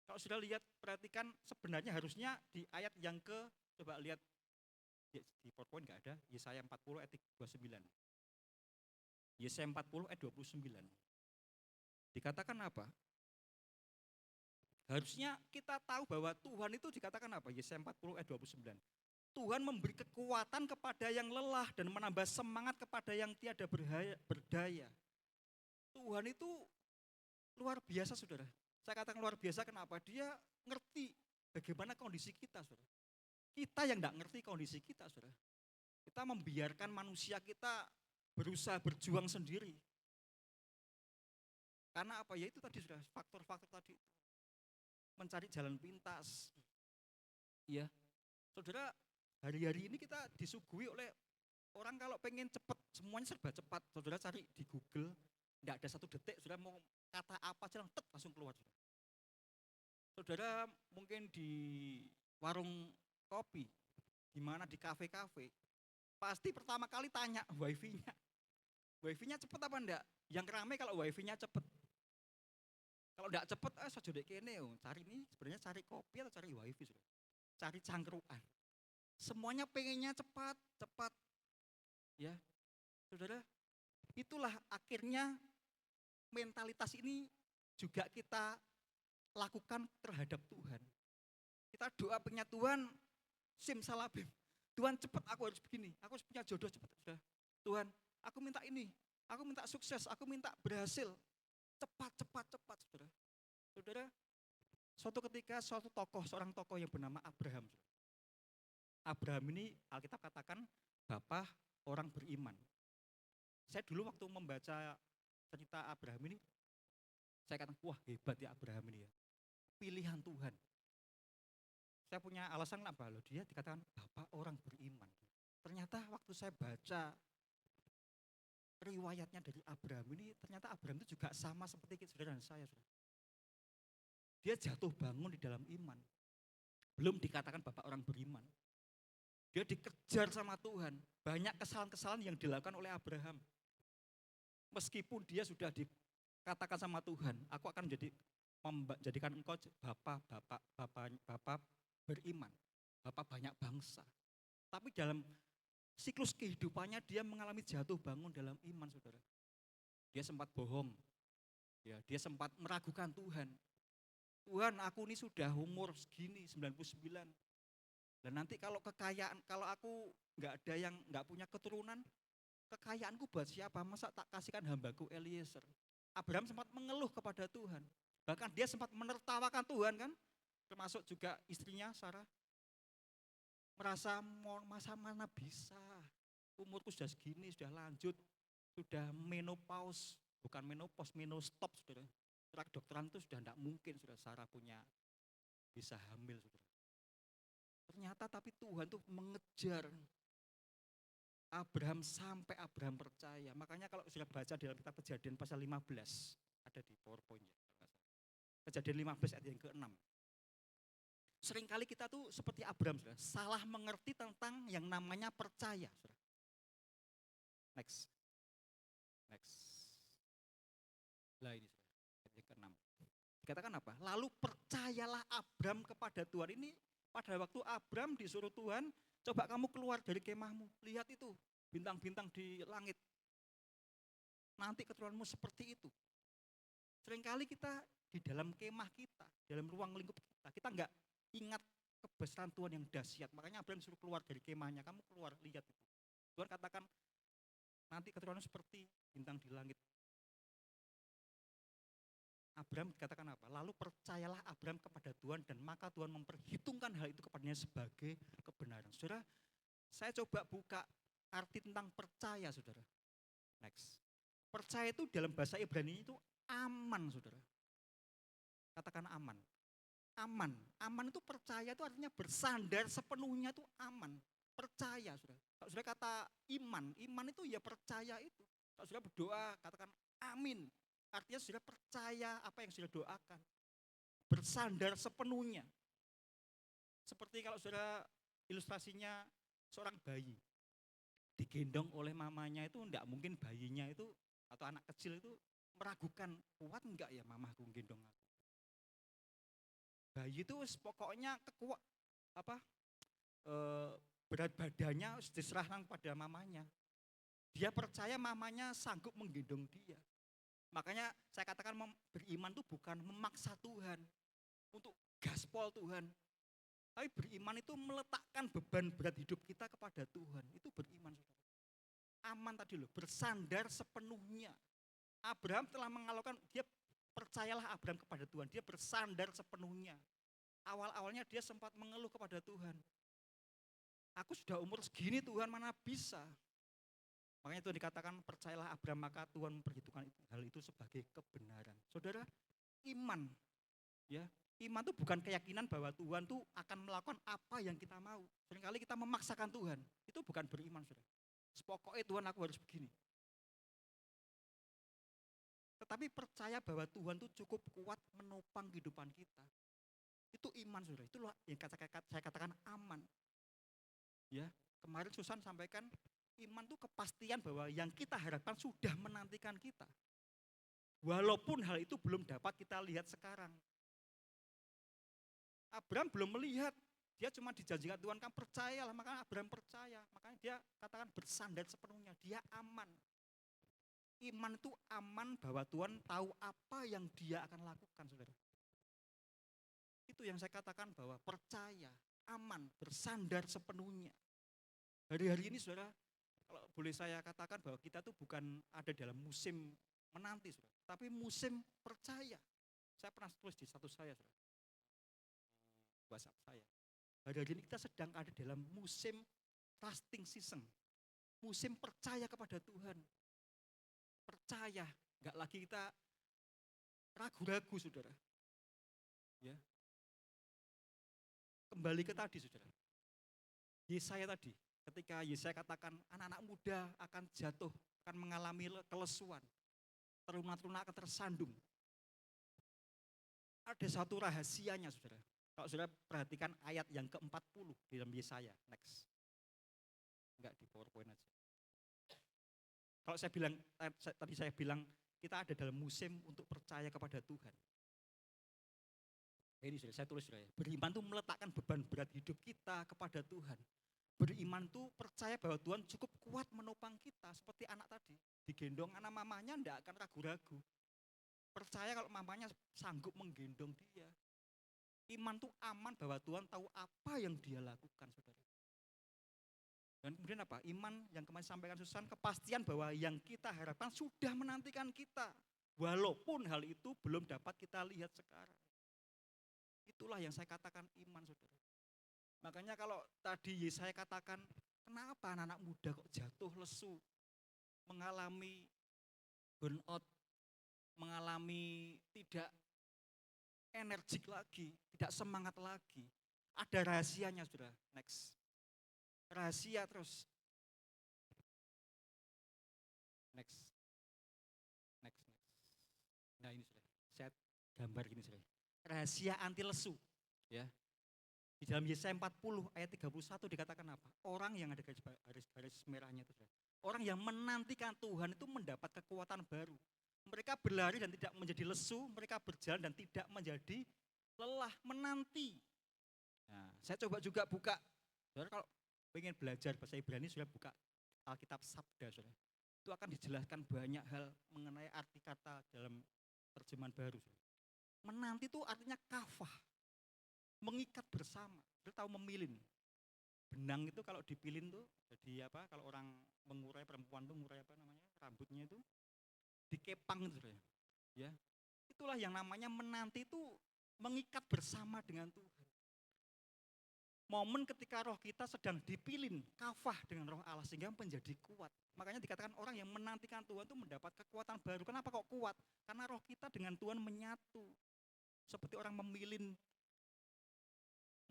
Kalau sudah lihat, perhatikan sebenarnya harusnya di ayat yang coba lihat, di PowerPoint nggak ada, Yesaya 40 ayat 29. Yesaya 40 ayat 29. Dikatakan apa? Harusnya kita tahu bahwa Tuhan itu dikatakan apa? Yesaya 40 ayat 29. Tuhan memberi kekuatan kepada yang lelah dan menambah semangat kepada yang tiada berdaya. Tuhan itu luar biasa, saudara. Saya katakan luar biasa kenapa? Dia ngerti bagaimana kondisi kita, saudara. Kita yang enggak ngerti kondisi kita, saudara. Kita membiarkan manusia kita berusaha berjuang sendiri. Karena apa? Ya itu tadi, saudara, faktor-faktor tadi. Mencari jalan pintas. Ya, saudara, hari-hari ini kita disuguhi oleh orang kalau pengen cepat, semuanya serba cepat. Saudara cari di Google, enggak ada 1 detik, saudara mau kata apa aja langsung keluar. Saudara mungkin di warung kopi, di mana di kafe-kafe, pasti pertama kali tanya wifi-nya. Wifi-nya cepet apa enggak? Yang rame kalau wifi-nya cepet. Kalau enggak cepet, sajodek kene, cari ini sebenarnya cari kopi atau cari wifi, saudara. Cari cangkruan. Semuanya pengennya cepat. Ya, saudara, itulah akhirnya mentalitas ini juga kita lakukan terhadap Tuhan. Kita doa punya Tuhan, simsalabim. Tuhan cepat aku harus begini, aku harus punya jodoh cepat. Sudah. Tuhan, aku minta ini, aku minta sukses, aku minta berhasil. Cepat, saudara. Saudara, suatu ketika seorang tokoh yang bernama Abraham. Abraham ini Alkitab katakan bapak orang beriman. Saya dulu waktu membaca cerita Abraham ini, saya katakan, wah hebat ya Abraham ini ya. Pilihan Tuhan. Saya punya alasan apa loh, dia dikatakan bapak orang beriman. Ternyata waktu saya baca riwayatnya dari Abraham ini, ternyata Abraham itu juga sama seperti saudara dan saya. Dia jatuh bangun di dalam iman. Belum dikatakan bapak orang beriman. Dia dikejar sama Tuhan. Banyak kesalahan-kesalahan yang dilakukan oleh Abraham. Meskipun dia sudah katakan sama Tuhan, aku akan jadikan engkau bapak beriman, bapak banyak bangsa. Tapi dalam siklus kehidupannya dia mengalami jatuh bangun dalam iman, saudara. Dia sempat bohong, ya, dia sempat meragukan Tuhan. Tuhan, aku ini sudah umur segini 99. Dan nanti kalau aku nggak punya keturunan, kekayaanku buat siapa? Masa tak kasihkan hambaku Eliezer? Abraham sempat mengeluh kepada Tuhan. Bahkan dia sempat menertawakan Tuhan kan, termasuk juga istrinya Sarah. Merasa masa mana bisa, umurku sudah segini, sudah lanjut, sudah menopause, bukan menopause, menostop, saudara. Secara kedokteran itu sudah tidak mungkin, sudah Sarah bisa hamil, saudara. Ternyata tapi Tuhan tuh mengejar Abraham sampai Abraham percaya. Makanya kalau sudah baca dalam kitab Kejadian pasal 15, ada di PowerPoint ya. Kejadian 15 ayat yang ke-6. Seringkali kita tuh seperti Abraham, saudara, salah mengerti tentang yang namanya percaya, saudara. Next. Lah ini, saudara, ayat yang ke-6. Dikatakan apa? Lalu percayalah Abraham kepada Tuhan. Ini pada waktu Abraham disuruh Tuhan, coba kamu keluar dari kemahmu, lihat itu bintang-bintang di langit. Nanti keturunanmu seperti itu. Seringkali kita di dalam kemah kita, dalam ruang lingkup kita nggak ingat kebesaran Tuhan yang dahsyat. Makanya Abraham disuruh keluar dari kemahnya, kamu keluar, lihat itu. Tuhan katakan, nanti keturunanmu seperti bintang di langit. Abraham dikatakan apa? Lalu percayalah Abraham kepada Tuhan dan maka Tuhan memperhitungkan hal itu kepadanya sebagai kebenaran. Saudara, saya coba buka arti tentang percaya, saudara. Next. Percaya itu dalam bahasa Ibrani itu aman, saudara. Katakan aman. Aman itu percaya itu artinya bersandar sepenuhnya itu aman. Percaya, saudara. Kalau saudara kata iman itu ya percaya itu. Kalau saudara berdoa, katakan amin. Artinya saudara percaya apa yang saudara doakan. Bersandar sepenuhnya. Seperti kalau saudara ilustrasinya seorang bayi. Digendong oleh mamanya itu enggak mungkin bayinya itu atau anak kecil itu meragukan, kuat enggak ya mamaku gendong aku. Bayi itu pokoknya berat badannya diserahkan pada mamanya. Dia percaya mamanya sanggup menggendong dia. Makanya saya katakan beriman itu bukan memaksa Tuhan untuk gaspol Tuhan. Tapi beriman itu meletakkan beban berat hidup kita kepada Tuhan. Itu beriman, saudara. Aman tadi loh, bersandar sepenuhnya. Abraham telah mengalahkan, dia percayalah Abraham kepada Tuhan. Dia bersandar sepenuhnya. Awal-awalnya dia sempat mengeluh kepada Tuhan. Aku sudah umur segini Tuhan, mana bisa. Makanya Tuhan dikatakan percayalah Abraham maka Tuhan memperhitungkan hal itu sebagai kebenaran. Saudara, iman ya, iman itu bukan keyakinan bahwa Tuhan tuh akan melakukan apa yang kita mau. Seringkali kita memaksakan Tuhan, itu bukan beriman, saudara. Pokoknya Tuhan aku harus begini. Tetapi percaya bahwa Tuhan tuh cukup kuat menopang kehidupan kita. Itu iman, saudara. Itulah yang saya katakan aman. Ya, kemarin Susan sampaikan iman itu kepastian bahwa yang kita harapkan sudah menantikan kita. Walaupun hal itu belum dapat kita lihat sekarang. Abraham belum melihat, dia cuma dijanjikan Tuhan, kan percayalah, makanya Abraham percaya. Makanya dia katakan bersandar sepenuhnya, dia aman. Iman itu aman bahwa Tuhan tahu apa yang dia akan lakukan, saudara. Itu yang saya katakan bahwa percaya, aman, bersandar sepenuhnya. Hari-hari ini saudara, kalau boleh saya katakan bahwa kita tuh bukan ada dalam musim menanti, saudara, tapi musim percaya. Saya pernah tulis di status saya, saudara, WhatsApp saya. Hari-hari ini kita sedang ada dalam musim trusting season. Musim percaya kepada Tuhan. Percaya, enggak lagi kita ragu-ragu, saudara. Ya. Kembali ke tadi, saudara. Yesaya tadi, ketika Yesaya katakan anak-anak muda akan jatuh, akan mengalami kelesuan, teruna-teruna akan tersandung. Ada satu rahasianya, saudara. Kalau saudara perhatikan ayat yang ke-40 di dalam Yesaya. Next. Enggak, di PowerPoint aja. Kalau saya bilang, tadi saya bilang kita ada dalam musim untuk percaya kepada Tuhan. Ini sudah saya tulis sudah ya. Beriman itu meletakkan beban berat hidup kita kepada Tuhan. Beriman itu percaya bahwa Tuhan cukup kuat menopang kita. Seperti anak tadi, digendong anak mamanya tidak akan ragu-ragu. Percaya kalau mamanya sanggup menggendong dia. Iman itu aman bahwa Tuhan tahu apa yang dia lakukan, saudara. Dan kemudian apa? Iman yang kemarin sampaikan Susan, kepastian bahwa yang kita harapkan sudah menantikan kita. Walaupun hal itu belum dapat kita lihat sekarang. Itulah yang saya katakan iman, saudara. Makanya kalau tadi saya katakan, kenapa anak-anak muda kok jatuh lesu, mengalami burnout, mengalami tidak energik lagi, tidak semangat lagi. Ada rahasianya, saudara. Next. Rahasia terus. Next. Nah ini sudah, saya gambar gini sudah. Rahasia anti lesu. Ya. Di dalam Yesaya 40 ayat 31 dikatakan apa? Orang yang ada garis merahnya itu sudah. Orang yang menantikan Tuhan itu mendapat kekuatan baru. Mereka berlari dan tidak menjadi lesu, mereka berjalan dan tidak menjadi lelah, menanti. Nah, saya coba juga buka. Saudara kalau ingin belajar bahasa Ibrani sudah buka Alkitab Sabda sudah. Itu akan dijelaskan banyak hal mengenai arti kata dalam terjemahan baru. Menanti itu artinya kafah, mengikat bersama. Kita tahu memilin. Benang itu kalau dipilin tuh jadi apa? Kalau orang mengurai perempuan tuh mengurai apa namanya? Rambutnya itu dikepang gitu ya. Itulah yang namanya menanti itu mengikat bersama dengan Tuhan. Momen ketika roh kita sedang dipilin, kafah dengan roh Allah sehingga menjadi kuat. Makanya dikatakan orang yang menantikan Tuhan itu mendapat kekuatan baru. Kenapa kok kuat? Karena roh kita dengan Tuhan menyatu. Seperti orang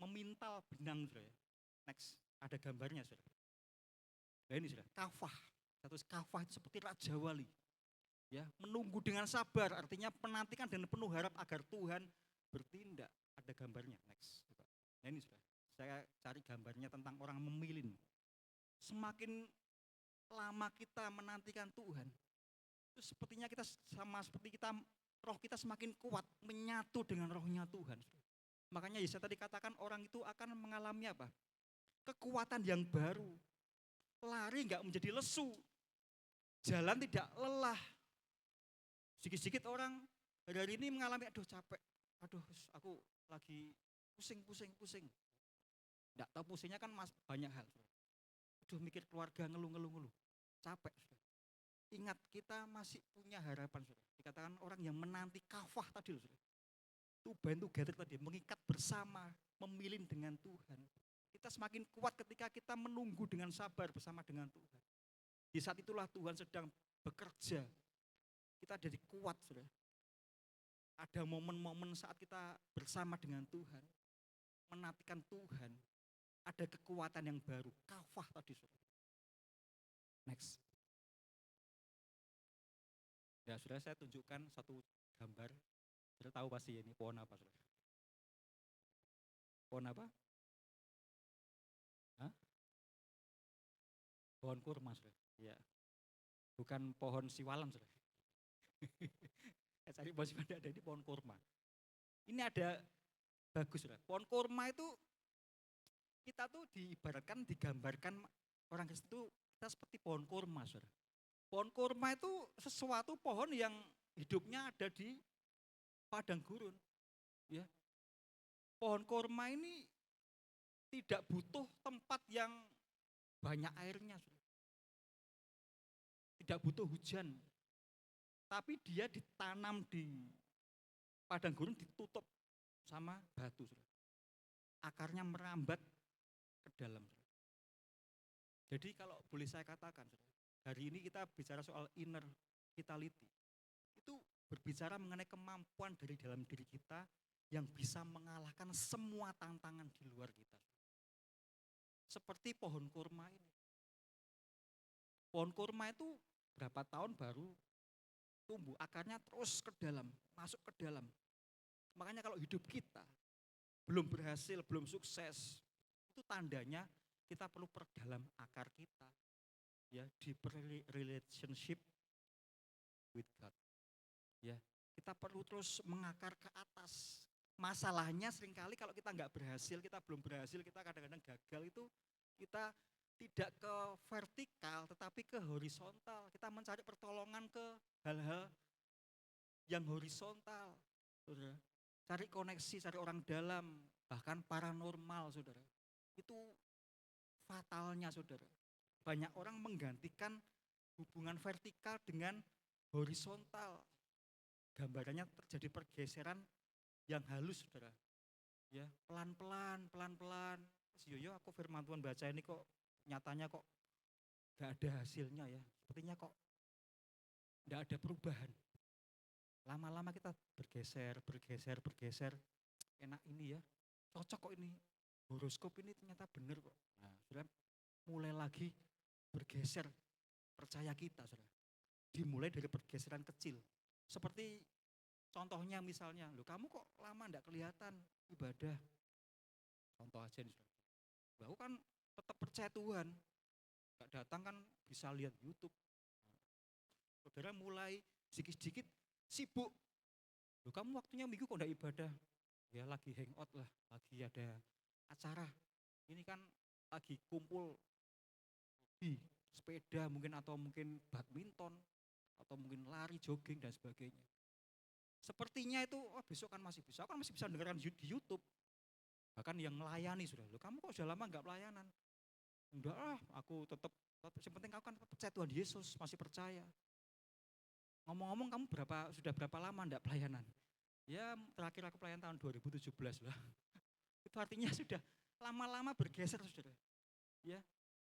memintal benang. Next, ada gambarnya. Nah ini sudah, kafah. Status kafah itu seperti Raja Wali. Ya, menunggu dengan sabar, artinya menantikan dan penuh harap agar Tuhan bertindak. Ada gambarnya. Next. Nah ini sudah. Saya cari gambarnya tentang orang memilin. Semakin lama kita menantikan Tuhan, itu sepertinya kita sama seperti kita, roh kita semakin kuat menyatu dengan rohnya Tuhan. Makanya saya tadi katakan orang itu akan mengalami apa? Kekuatan yang baru. Lari enggak menjadi lesu. Jalan tidak lelah. Sedikit-sedikit orang hari ini mengalami aduh capek. Aduh aku lagi pusing. Enggak tahu pusingnya kan banyak hal. Aduh mikir keluarga ngeluh. Capek. Ingat kita masih punya harapan. Dikatakan orang yang menanti kafah tadi. Tuban itu gather tadi, mengikat bersama, memilih dengan Tuhan. Kita semakin kuat ketika kita menunggu dengan sabar bersama dengan Tuhan. Di saat itulah Tuhan sedang bekerja. Kita jadi kuat, saudara. Ada momen-momen saat kita bersama dengan Tuhan, menantikan Tuhan. Ada kekuatan yang baru, kafah tadi, saudara. Next. Ya, saudara, saya tunjukkan satu gambar. Saudara tahu pasti ini pohon apa, saudara? Pohon apa? Hah? Pohon kurma, saudara. Ya. Bukan pohon siwalan, saudara. Cari pohon siwalan ada, ini pohon kurma. Ini ada bagus, saudara. Pohon kurma itu kita tuh diibaratkan, digambarkan orang Kristen itu kita seperti pohon kurma, saudara. Pohon kurma itu sesuatu pohon yang hidupnya ada di padang gurun. Ya. Pohon kurma ini tidak butuh tempat yang banyak airnya, saudara. Tidak butuh hujan. Tapi dia ditanam di padang gurun, ditutup sama batu, saudara. Akarnya merambat ke dalam. Jadi kalau boleh saya katakan, hari ini kita bicara soal inner vitality. Itu berbicara mengenai kemampuan dari dalam diri kita yang bisa mengalahkan semua tantangan di luar kita. Seperti pohon kurma ini. Pohon kurma itu berapa tahun baru tumbuh, akarnya terus ke dalam, masuk ke dalam. Makanya kalau hidup kita belum berhasil, belum sukses, itu tandanya kita perlu perdalam akar kita, ya, di relationship with God. Ya, kita perlu terus mengakar ke atas. Masalahnya seringkali kalau kita nggak berhasil, kita belum berhasil, kita kadang-kadang gagal itu kita tidak ke vertikal tetapi ke horizontal. Kita mencari pertolongan ke hal-hal yang horizontal, saudara. Cari koneksi, cari orang dalam, bahkan paranormal, saudara. Itu fatalnya, saudara. Banyak orang menggantikan hubungan vertikal dengan horizontal. Gambarannya terjadi pergeseran yang halus, saudara. Ya, pelan-pelan, pelan-pelan. Yo aku firman Tuhan baca ini kok nyatanya kok gak ada hasilnya ya. Sepertinya kok gak ada perubahan. Lama-lama kita bergeser, bergeser, bergeser. Enak ini ya, cocok kok ini. Horoskop ini ternyata benar kok. Nah, saudara, mulai lagi bergeser percaya kita, saudara. Dimulai dari pergeseran kecil. Seperti contohnya misalnya, loh kamu kok lama enggak kelihatan ibadah. Contoh aja nih, saudara. Aku kan tetap percaya Tuhan. Enggak datang kan bisa lihat YouTube. Saudara mulai sedikit-sedikit sibuk. Loh kamu waktunya minggu kok enggak ibadah? Ya lagi hangout lah, lagi ada acara. Ini kan lagi kumpul di sepeda mungkin atau mungkin badminton atau mungkin lari, jogging dan sebagainya. Sepertinya itu oh besok kan masih bisa, kan masih bisa dengarkan di YouTube. Bahkan yang melayani sudah, loh kamu kok sudah lama enggak pelayanan? Enggak ah, aku tetap, yang penting aku kan percaya Tuhan Yesus, masih percaya. Ngomong-ngomong kamu sudah berapa lama enggak pelayanan? Ya terakhir aku pelayanan tahun 2017 lah. Itu artinya sudah lama-lama bergeser, saudara. Ya,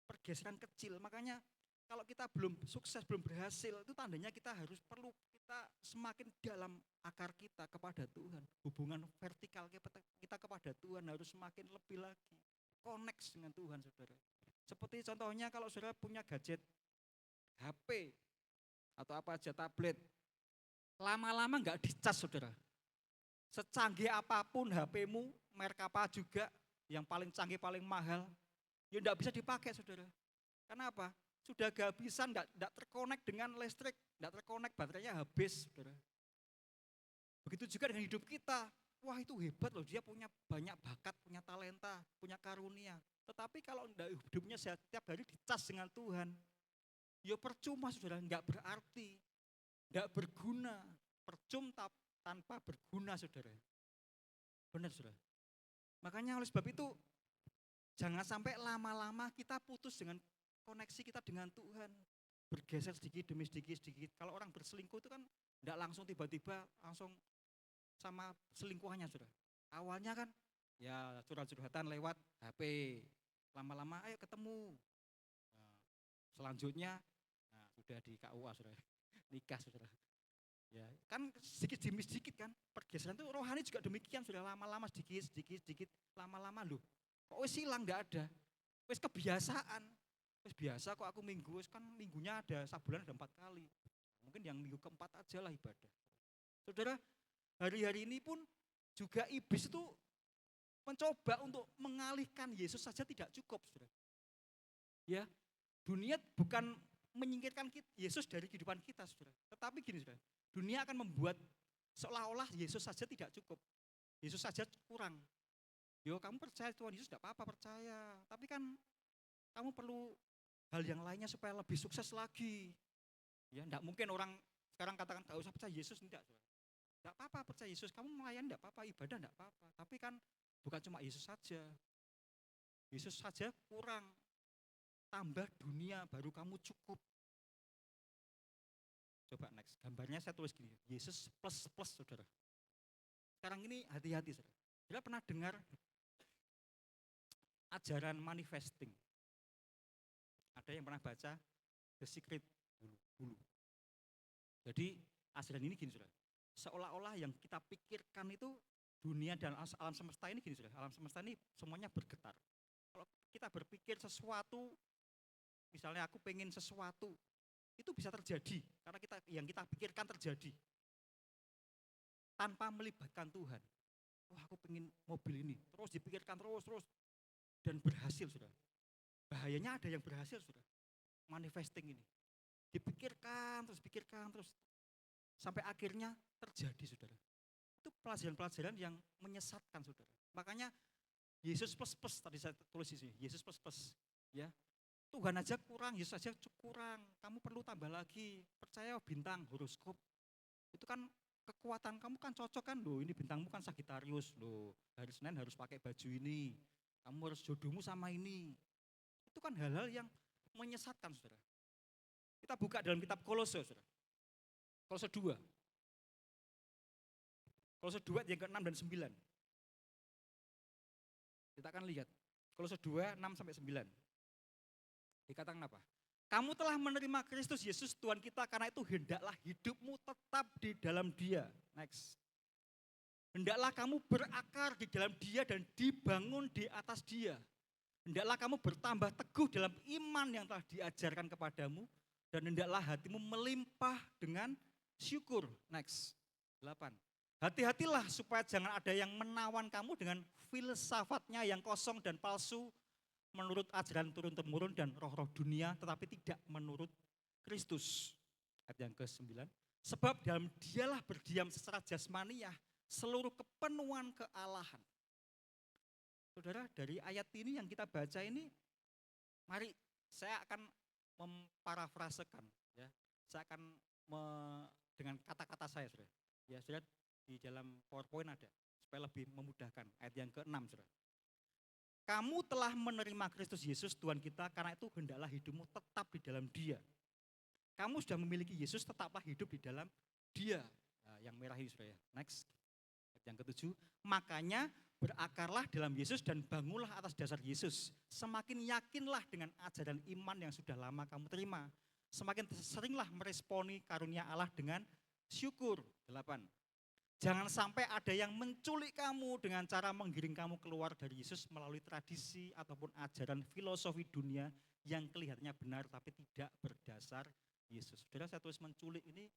pergeseran kecil. Makanya kalau kita belum sukses, belum berhasil, itu tandanya kita kita semakin dalam akar kita kepada Tuhan. Hubungan vertikal kita kepada Tuhan harus semakin lebih lagi. Connect dengan Tuhan, saudara. Seperti contohnya kalau saudara punya gadget, HP, atau apa aja, tablet, lama-lama nggak dicas, saudara. Secanggih apapun HP-mu, merek apa juga, yang paling canggih, paling mahal, ya enggak bisa dipakai, saudara. Kenapa? Sudah kehabisan, enggak terkonek dengan listrik, enggak terkonek, baterainya habis, saudara. Begitu juga dengan hidup kita. Wah itu hebat loh, dia punya banyak bakat, punya talenta, punya karunia. Tetapi kalau hidupnya setiap hari dicas dengan Tuhan, ya percuma, saudara, enggak berarti, enggak berguna, percuma tanpa berguna, saudara. Benar, saudara. Makanya oleh sebab itu, jangan sampai lama-lama kita putus dengan koneksi kita dengan Tuhan. Bergeser sedikit demi sedikit, sedikit. Kalau orang berselingkuh itu kan enggak langsung tiba-tiba langsung sama selingkuhannya, saudara. Awalnya kan ya curhat-curhatan lewat HP. Lama-lama ayo ketemu. Nah, selanjutnya sudah di KUA, saudara. Nikah, saudara. Ya, kan sedikit demi sedikit kan, pergeseran itu rohani juga demikian, sudah lama-lama sedikit, sedikit, sedikit, lama-lama loh, kok wis hilang enggak ada, wis kebiasaan, wis biasa kok aku minggu, wis kan minggunya ada, sebulan ada 4 kali, mungkin yang minggu keempat aja lah ibadah. Saudara, hari-hari ini pun juga iblis itu mencoba untuk mengalihkan Yesus saja tidak cukup, saudara. Ya, dunia bukan menyingkirkan Yesus dari kehidupan kita, saudara, tetapi gini, saudara. Dunia akan membuat seolah-olah Yesus saja tidak cukup. Yesus saja kurang. Yo kamu percaya Tuhan Yesus tidak apa-apa percaya. Tapi kan kamu perlu hal yang lainnya supaya lebih sukses lagi. Ya enggak mungkin orang sekarang katakan gak usah percaya Yesus, enggak. Enggak apa-apa percaya Yesus, kamu melayani enggak apa-apa, ibadah enggak apa-apa. Tapi kan bukan cuma Yesus saja. Yesus saja kurang. Tambah dunia baru kamu cukup. Coba next, gambarnya saya tulis gini, Yesus plus plus, saudara. Sekarang ini hati-hati, saudara. Saudara pernah dengar ajaran manifesting? Ada yang pernah baca The Secret dulu? Jadi ajaran ini gini, saudara. Seolah-olah yang kita pikirkan itu dunia dan alam semesta ini gini, saudara. Alam semesta ini semuanya bergetar. Kalau kita berpikir sesuatu, misalnya aku pengen sesuatu, itu bisa terjadi karena yang kita pikirkan terjadi tanpa melibatkan Tuhan. Wah aku pengen mobil ini, terus dipikirkan terus dan berhasil, saudara. Bahayanya ada yang berhasil, saudara. Manifesting ini dipikirkan terus Sampai akhirnya terjadi, saudara. Itu pelajaran-pelajaran yang menyesatkan, saudara. Makanya Yesus plus plus tadi saya tulis di sini, Yesus plus plus. Ya, Tuhan aja kurang, Yesus aja kurang. Kamu perlu tambah lagi. Percaya bintang, horoskop. Itu kan kekuatan kamu kan cocok kan loh. Ini bintangmu kan Sagitarius loh. Hari Senin harus pakai baju ini. Kamu harus jodohmu sama ini. Itu kan hal-hal yang menyesatkan, saudara. Kita buka dalam kitab Kolose, saudara. Kolose 2. Kolose 2 yang ke-6 dan 9. Kita akan lihat. Kolose 2, 6 sampai 9. Dikatakan apa? Kamu telah menerima Kristus Yesus Tuhan kita, karena itu hendaklah hidupmu tetap di dalam Dia. Next. Hendaklah kamu berakar di dalam Dia dan dibangun di atas Dia. Hendaklah kamu bertambah teguh dalam iman yang telah diajarkan kepadamu, dan hendaklah hatimu melimpah dengan syukur. Next. 8. Hati-hatilah supaya jangan ada yang menawan kamu dengan filsafatnya yang kosong dan palsu, menurut ajaran turun-temurun dan roh-roh dunia, tetapi tidak menurut Kristus. Ayat yang ke-9. Sebab dalam Dialah berdiam secara jasmaniah seluruh kepenuhan kealahan. Saudara, dari ayat ini yang kita baca ini, mari saya akan memparafrasekan, ya. Saya akan dengan kata-kata saya, saudara. Ya, saudara, di dalam PowerPoint ada, supaya lebih memudahkan. Ayat yang ke-6, saudara. Kamu telah menerima Kristus Yesus Tuhan kita, karena itu hendaklah hidupmu tetap di dalam Dia. Kamu sudah memiliki Yesus, tetaplah hidup di dalam Dia. Nah, yang merah ini, saudara. Next. Yang ke-7, makanya berakarlah dalam Yesus dan bangunlah atas dasar Yesus. Semakin yakinlah dengan ajaran iman yang sudah lama kamu terima. Semakin seringlah meresponi karunia Allah dengan syukur. 8. Jangan sampai ada yang menculik kamu dengan cara menggiring kamu keluar dari Yesus melalui tradisi ataupun ajaran filosofi dunia yang kelihatannya benar tapi tidak berdasar Yesus. Saudara, saya tulis menculik ini,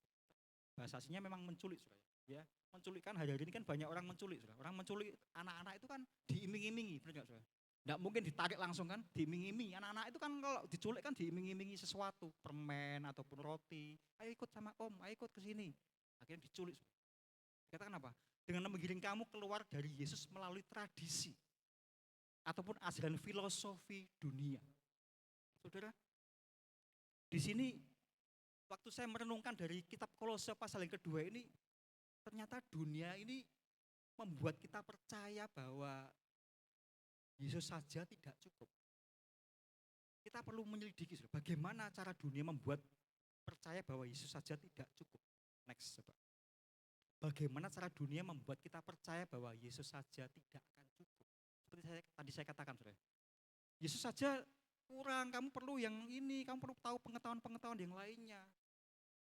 bahasa aslinya memang menculik, saudara. Ya, menculik kan hari-hari ini kan banyak orang menculik, saudara. Orang menculik anak-anak itu kan diiming-imingi, benar nggak, saudara? Nggak mungkin ditarik langsung kan, diiming-imingi. Anak-anak itu kan kalau diculik kan diiming-imingi sesuatu, permen ataupun roti. Ayo ikut sama om, ayo ikut ke sini. Akhirnya diculik, saudara. Katakan apa? Dengan menggiring kamu keluar dari Yesus melalui tradisi ataupun ajaran filosofi dunia. Saudara, di sini waktu saya merenungkan dari kitab Kolose pasal yang kedua ini, ternyata dunia ini membuat kita percaya bahwa Yesus saja tidak cukup. Kita perlu menyelidiki, bagaimana cara dunia membuat percaya bahwa Yesus saja tidak cukup. Next, coba. Bagaimana cara dunia membuat kita percaya bahwa Yesus saja tidak akan cukup. Seperti tadi saya katakan, saudara. Yesus saja kurang, kamu perlu yang ini, kamu perlu tahu pengetahuan-pengetahuan yang lainnya.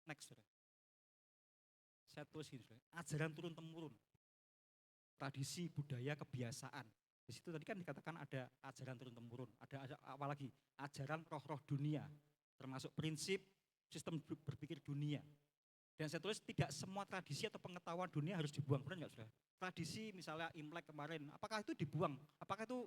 Next, saudara. Saya tulis ini, saudara. Ajaran turun-temurun. Tradisi, budaya, kebiasaan. Di situ tadi kan dikatakan ada ajaran turun-temurun. Ada apa lagi? Ajaran roh-roh dunia. Termasuk prinsip sistem berpikir dunia. Dan saya tulis tidak semua tradisi atau pengetahuan dunia harus dibuang, benar nggak, saudara? Tradisi misalnya Imlek kemarin, apakah itu dibuang? Apakah itu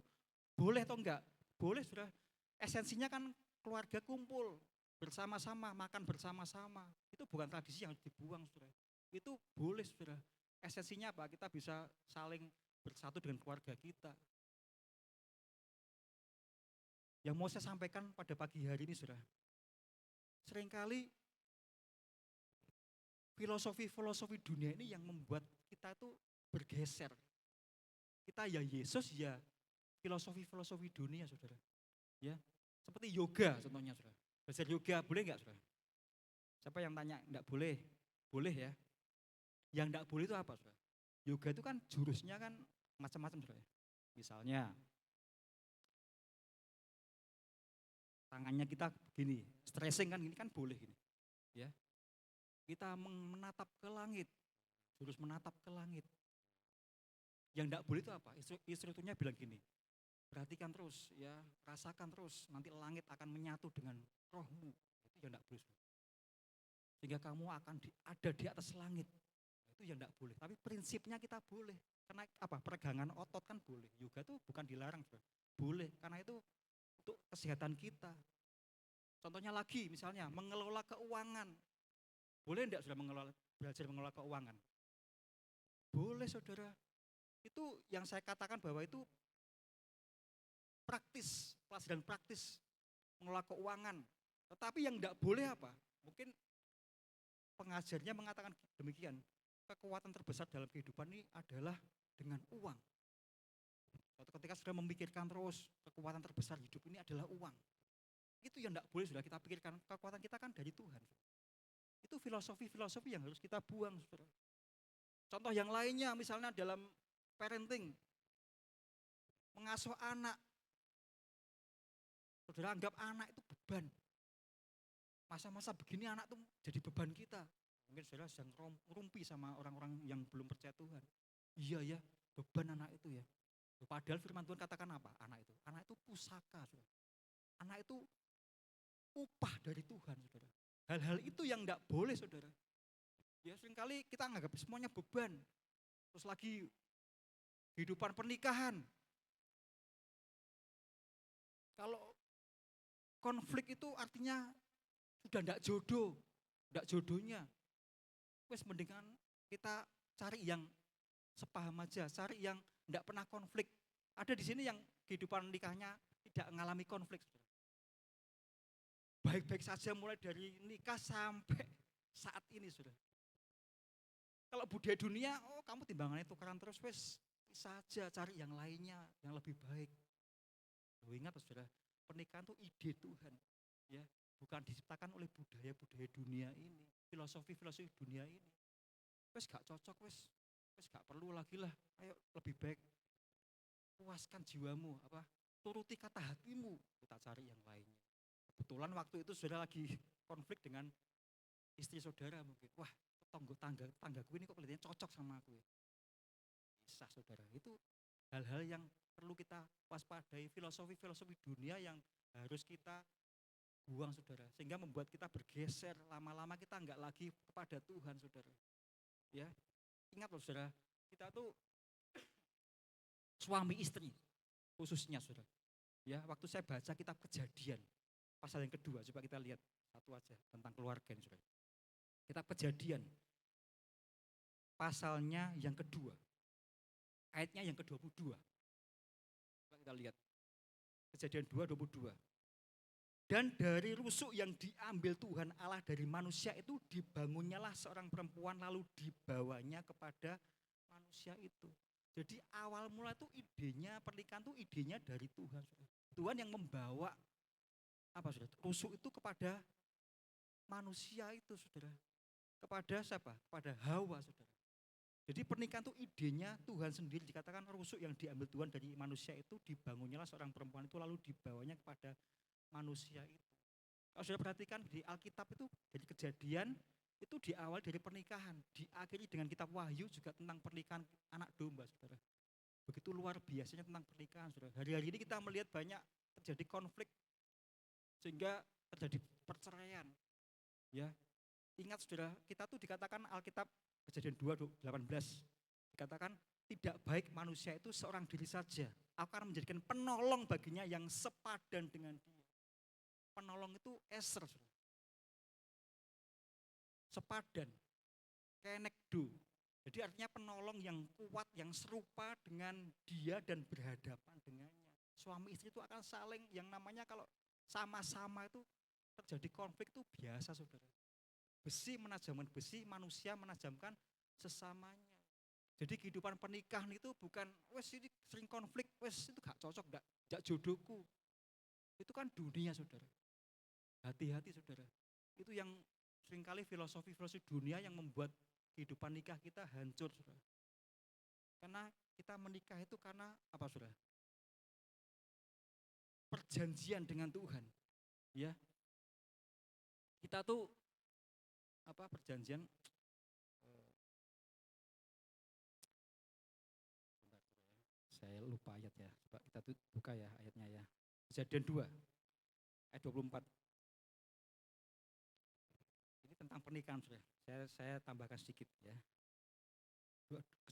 boleh atau enggak? Boleh, saudara. Esensinya kan keluarga kumpul bersama-sama, makan bersama-sama. Itu bukan tradisi yang harus dibuang, saudara. Itu boleh, saudara. Esensinya apa? Kita bisa saling bersatu dengan keluarga kita. Yang mau saya sampaikan pada pagi hari ini, saudara, seringkali filosofi dunia ini yang membuat kita itu bergeser. Kita ya Yesus, ya filosofi dunia, saudara. Ya, seperti yoga contohnya, saudara. Belajar yoga boleh nggak, saudara? Siapa yang tanya enggak boleh? Boleh ya. Yang enggak boleh itu apa, saudara? Yoga itu kan jurusnya kan macam-macam, saudara. Misalnya tangannya kita begini, stressing kan, ini kan boleh gini. Ya. Kita menatap ke langit, jurus menatap ke langit. Yang enggak boleh itu apa? Instrukturnya bilang gini, perhatikan terus, ya, rasakan terus, nanti langit akan menyatu dengan rohmu. Itu yang enggak boleh. Sehingga kamu akan ada di atas langit. Itu yang enggak boleh. Tapi prinsipnya kita boleh. Karena apa? Peregangan otot kan boleh. Yoga itu bukan dilarang, boleh. Karena itu untuk kesehatan kita. Contohnya lagi, misalnya mengelola keuangan. Boleh enggak saudara belajar mengelola keuangan? Boleh saudara. Itu yang saya katakan bahwa itu praktis, pelajaran praktis mengelola keuangan. Tetapi yang enggak boleh apa? Mungkin pengajarnya mengatakan demikian. Kekuatan terbesar dalam kehidupan ini adalah dengan uang. Suatu ketika sudah memikirkan terus kekuatan terbesar hidup ini adalah uang. Itu yang tidak boleh sudah kita pikirkan. Kekuatan kita kan dari Tuhan. Itu filosofi-filosofi yang harus kita buang. Saudara. Contoh yang lainnya misalnya dalam parenting. Mengasuh anak. Saudara anggap anak itu beban. Masa-masa begini anak itu jadi beban kita. Mungkin saudara sedang rumpi sama orang-orang yang belum percaya Tuhan. Iya ya, beban anak itu ya. Padahal firman Tuhan katakan apa? Anak itu. Anak itu pusaka, saudara. Anak itu upah dari Tuhan, saudara. Hal-hal itu yang enggak boleh, saudara. Ya seringkali kita anggap semuanya beban. Terus lagi kehidupan pernikahan. Kalau konflik itu artinya sudah enggak jodoh, enggak jodohnya. Wes mendingan kita cari yang sepaham aja, cari yang enggak pernah konflik. Ada di sini yang kehidupan nikahnya tidak mengalami konflik. Baik-baik saja mulai dari nikah sampai saat ini, saudara. Kalau budaya dunia, oh kamu timbangannya tukaran terus, wes bisa aja cari yang lainnya, yang lebih baik. Loh, ingat saudara, pernikahan itu ide Tuhan, ya, bukan diciptakan oleh budaya-budaya dunia ini, filosofi-filosofi dunia ini. Wes gak cocok, wes gak perlu lagi lah. Ayo lebih baik puaskan jiwamu, turuti kata hatimu, kita cari yang lainnya. Kebetulan waktu itu saudara lagi konflik dengan istri saudara mungkin. Wah, tanggaku ini kok kelihatannya cocok sama aku ya. Bisa saudara, itu hal-hal yang perlu kita waspadai, filosofi-filosofi dunia yang harus kita buang saudara. Sehingga membuat kita bergeser, lama-lama kita enggak lagi kepada Tuhan saudara. Ya, ingat loh saudara, kita tuh suami istri khususnya saudara. Ya, waktu saya baca kitab Kejadian, pasal yang kedua, coba kita lihat satu aja tentang keluarga ini saudara. Kitab Kejadian, pasalnya yang kedua, ayatnya yang ke-22. Coba kita lihat, Kejadian 2:22. Dan dari rusuk yang diambil Tuhan Allah dari manusia itu dibangunnyalah seorang perempuan lalu dibawanya kepada manusia itu. Jadi awal mula itu idenya pernikahan itu idenya dari Tuhan. Tuhan yang membawa rusuk itu kepada manusia itu saudara. Kepada siapa? Kepada Hawa saudara. Jadi pernikahan itu idenya Tuhan sendiri, dikatakan rusuk yang diambil Tuhan dari manusia itu dibangunnyalah seorang perempuan itu lalu dibawanya kepada manusia itu. Kalau sudah perhatikan di Alkitab itu dari Kejadian itu di awal dari pernikahan, diakhiri dengan kitab Wahyu juga tentang pernikahan anak domba saudara. Begitu luar biasanya tentang pernikahan saudara. Hari-hari ini kita melihat banyak terjadi konflik sehingga terjadi perceraian. Ya, ingat saudara, kita tuh dikatakan Alkitab Kejadian 2:18 dikatakan tidak baik manusia itu seorang diri saja. Aku akan menjadikan penolong baginya yang sepadan dengan dia. Penolong itu eser, saudara. Sepadan, kenekdo. Jadi artinya penolong yang kuat, yang serupa dengan dia dan berhadapan dengannya. Suami istri itu akan saling, yang namanya kalau sama-sama itu terjadi konflik itu biasa saudara. Besi menajamkan besi, manusia menajamkan sesamanya. Jadi kehidupan pernikahan itu bukan, wes ini sering konflik, wes itu gak cocok, gak jodohku. Itu kan dunia saudara. Hati-hati saudara. Itu yang seringkali filosofi-filosofi dunia yang membuat kehidupan nikah kita hancur saudara. Karena kita menikah itu karena apa saudara? Perjanjian dengan Tuhan. Ya. Kita tuh perjanjian saya lupa ayat ya. Coba kita tuh buka ya ayatnya ya. Kejadian 2 ayat 24. Ini tentang pernikahan saudara. Saya tambahkan sedikit ya.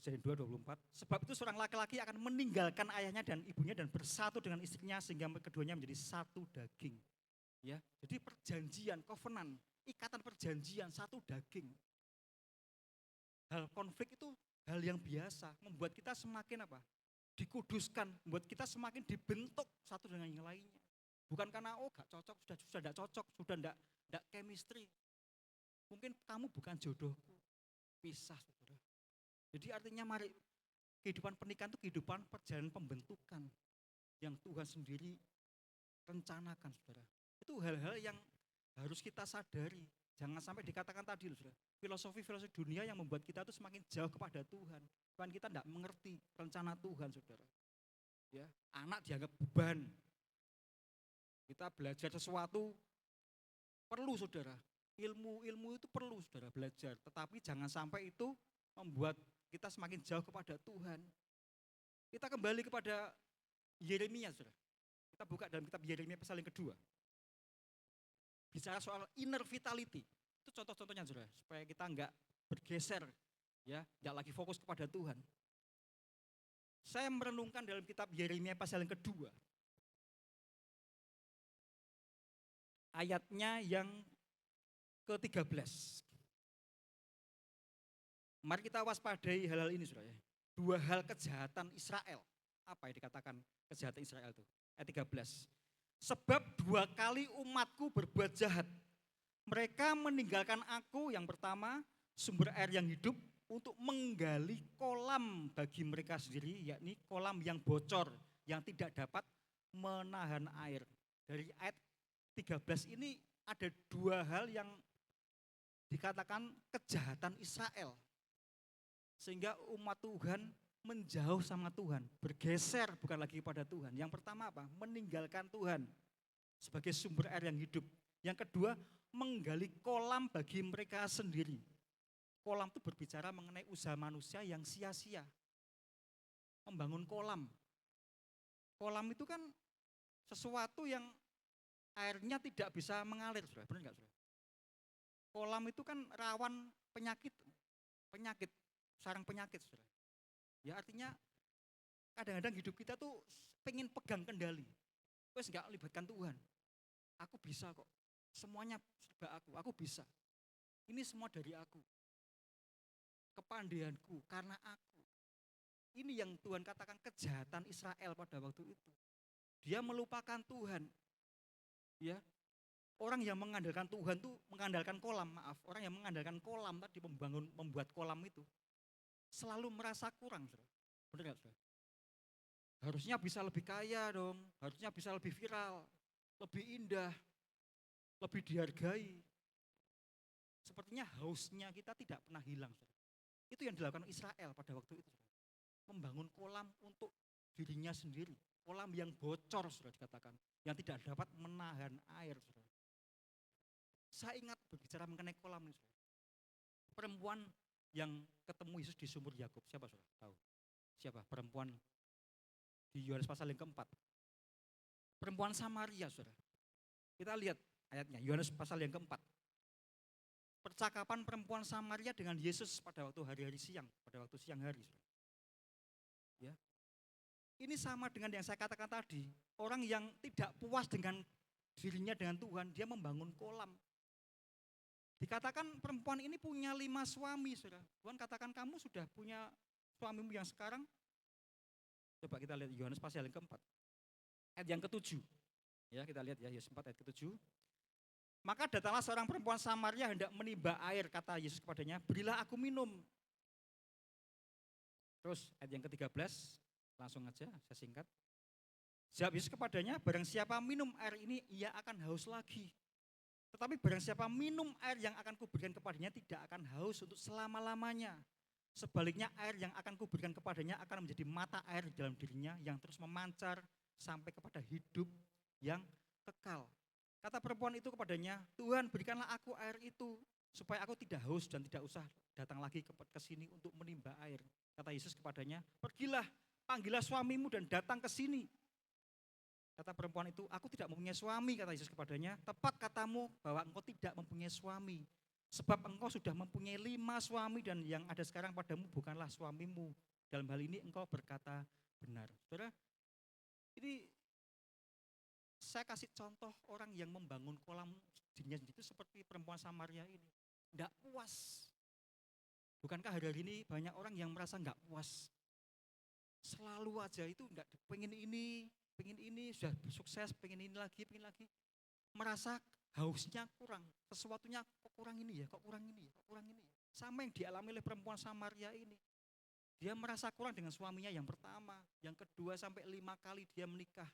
Kejadian 2:24. Sebab itu seorang laki-laki akan meninggalkan ayahnya dan ibunya dan bersatu dengan istrinya sehingga keduanya menjadi satu daging. Ya, jadi perjanjian, covenant ikatan perjanjian, satu daging. Hal konflik itu hal yang biasa, membuat kita semakin apa? Dikuduskan, membuat kita semakin dibentuk satu dengan yang lainnya. Bukan karena gak cocok, sudah tidak cocok, sudah tidak chemistry. Mungkin kamu bukan jodohku, pisah saudara. Jadi artinya mari kehidupan pernikahan itu kehidupan perjalanan pembentukan yang Tuhan sendiri rencanakan saudara. Itu hal-hal yang harus kita sadari. Jangan sampai dikatakan tadi saudara, filosofi-filosofi dunia yang membuat kita itu semakin jauh kepada Tuhan. Bahkan kita tidak mengerti rencana Tuhan saudara. Ya, anak dianggap beban. Kita belajar sesuatu perlu saudara. Ilmu itu perlu saudara belajar. Tetapi jangan sampai itu membuat kita semakin jauh kepada Tuhan. Kita kembali kepada Yeremia saudara. Kita buka dalam kitab Yeremia pasal yang kedua. Bicara soal inner vitality. Itu contoh-contohnya saudara. Supaya kita enggak bergeser. Ya, enggak lagi fokus kepada Tuhan. Saya merenungkan dalam kitab Yeremia pasal yang kedua. Ayatnya yang ke-13. Mari kita waspadai hal-hal ini saudara. Dua hal kejahatan Israel. Apa yang dikatakan kejahatan Israel itu? Ayat 13. Sebab 2 kali umatku berbuat jahat. Mereka meninggalkan aku yang pertama, sumber air yang hidup, untuk menggali kolam bagi mereka sendiri, yakni kolam yang bocor, yang tidak dapat menahan air. Dari ayat 13 ini ada dua hal yang dikatakan kejahatan Israel. Sehingga umat Tuhan menjauh sama Tuhan, bergeser bukan lagi kepada Tuhan. Yang pertama apa? Meninggalkan Tuhan sebagai sumber air yang hidup. Yang kedua, menggali kolam bagi mereka sendiri. Kolam itu berbicara mengenai usaha manusia yang sia-sia. Membangun kolam. Kolam itu kan sesuatu yang airnya tidak bisa mengalir, saudara. Benar nggak, saudara? Kolam itu kan rawan penyakit, sarang penyakit, saudara. Ya artinya kadang-kadang hidup kita tuh pengen pegang kendali. Wes nggak libatkan Tuhan. Aku bisa kok. Semuanya serba aku bisa. Ini semua dari aku. Kepandaianku karena aku. Ini yang Tuhan katakan kejahatan Israel pada waktu itu. Dia melupakan Tuhan. Ya. Orang yang mengandalkan Tuhan tuh mengandalkan kolam, orang yang mengandalkan kolam tadi membuat kolam itu selalu merasa kurang, saudara. Benar nggak, saudara? Harusnya bisa lebih kaya dong, harusnya bisa lebih viral, lebih indah, lebih dihargai. Sepertinya hausnya kita tidak pernah hilang, saudara. Itu yang dilakukan Israel pada waktu itu, saudara. Membangun kolam untuk dirinya sendiri, kolam yang bocor, saudara, dikatakan, yang tidak dapat menahan air, saudara. Saya ingat berbicara mengenai kolam ini, saudara. Perempuan yang ketemu Yesus di sumur Yakub, siapa saudara? Tahu? Siapa? Perempuan di Yohanes pasal yang keempat. Perempuan Samaria, saudara. Kita lihat ayatnya, Yohanes pasal yang keempat. Percakapan perempuan Samaria dengan Yesus pada waktu hari-hari siang, pada waktu siang hari, saudara. Ya. Ini sama dengan yang saya katakan tadi, orang yang tidak puas dengan dirinya dengan Tuhan, dia membangun kolam. Dikatakan perempuan ini punya 5 suami, saudara. Tuhan katakan kamu sudah punya suamimu yang sekarang. Coba kita lihat Yohanes pasal yang keempat. Ayat yang ke-7. Ya, kita lihat ya, Yohanes 4 ayat ke-7. Maka datanglah seorang perempuan Samaria hendak menimba air, kata Yesus kepadanya, berilah aku minum. Terus ayat yang ke-13, langsung aja saya singkat. Jawab Yesus kepadanya, barang siapa minum air ini, ia akan haus lagi. Tetapi barang siapa minum air yang akan kuberikan kepadanya tidak akan haus untuk selama-lamanya. Sebaliknya air yang akan kuberikan kepadanya akan menjadi mata air di dalam dirinya yang terus memancar sampai kepada hidup yang kekal. Kata perempuan itu kepadanya, Tuhan berikanlah aku air itu supaya aku tidak haus dan tidak usah datang lagi ke sini untuk menimba air. Kata Yesus kepadanya, pergilah, panggillah suamimu dan datang ke sini. Kata perempuan itu, aku tidak mempunyai suami, kata Yesus kepadanya. Tepat katamu bahwa engkau tidak mempunyai suami. Sebab engkau sudah mempunyai 5 suami dan yang ada sekarang padamu bukanlah suamimu. Dalam hal ini engkau berkata benar. Saudara, ini Saya kasih contoh orang yang membangun kolam dirinya sendiri itu seperti perempuan Samaria ini. Enggak puas. Bukankah hari-hari ini banyak orang yang merasa enggak puas. Selalu aja itu enggak pengen ini, sudah sukses, pengen ini lagi, pengen lagi. Merasa hausnya kurang, sesuatunya kok kurang ini ya, kok kurang ini ya, kok kurang ini ya. Sama yang dialami oleh perempuan Samaria ini. Dia merasa kurang dengan suaminya yang pertama, yang kedua sampai 5 kali dia menikah.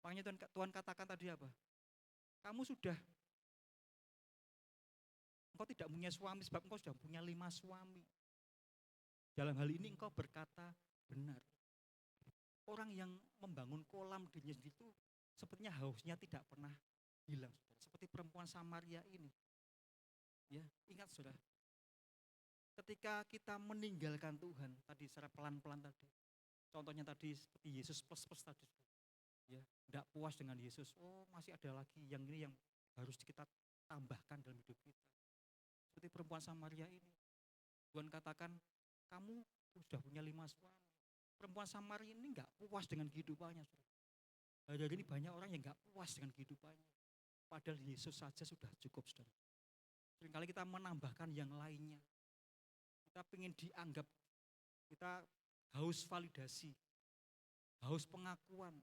Makanya Tuhan katakan tadi apa? Engkau tidak punya suami sebab engkau sudah punya 5 suami. Dalam hal ini engkau berkata benar. Orang yang membangun kolam dirinya sendiri itu sepertinya hausnya tidak pernah hilang. Seperti perempuan Samaria ini. Ya, ingat saudara. Ketika kita meninggalkan Tuhan, tadi secara pelan-pelan tadi. Contohnya tadi seperti Yesus plus tadi. Ya, tidak puas dengan Yesus. Oh, masih ada lagi yang ini yang harus kita tambahkan dalam hidup kita. Seperti perempuan Samaria ini. Tuhan katakan, kamu sudah punya 5 suami. Perempuan Samaria ini enggak puas dengan kehidupannya. Hari ini banyak orang yang enggak puas dengan kehidupannya. Padahal Yesus saja sudah cukup, saudara. Seringkali kita menambahkan yang lainnya. Kita ingin dianggap, kita haus validasi, haus pengakuan,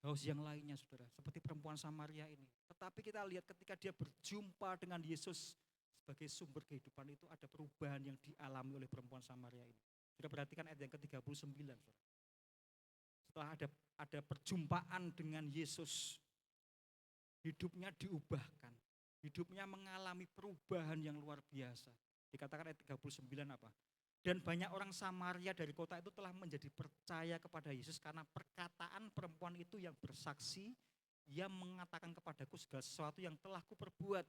haus yang lainnya, saudara. Seperti perempuan Samaria ini. Tetapi kita lihat ketika dia berjumpa dengan Yesus sebagai sumber kehidupan itu ada perubahan yang dialami oleh perempuan Samaria ini. Sudah perhatikan ayat yang ke-39, saudara. Setelah ada perjumpaan dengan Yesus, hidupnya diubahkan. Hidupnya mengalami perubahan yang luar biasa. Dikatakan ayat 39 apa? Dan banyak orang Samaria dari kota itu telah menjadi percaya kepada Yesus karena perkataan perempuan itu yang bersaksi, ia mengatakan kepadaku segala sesuatu yang telah kuperbuat.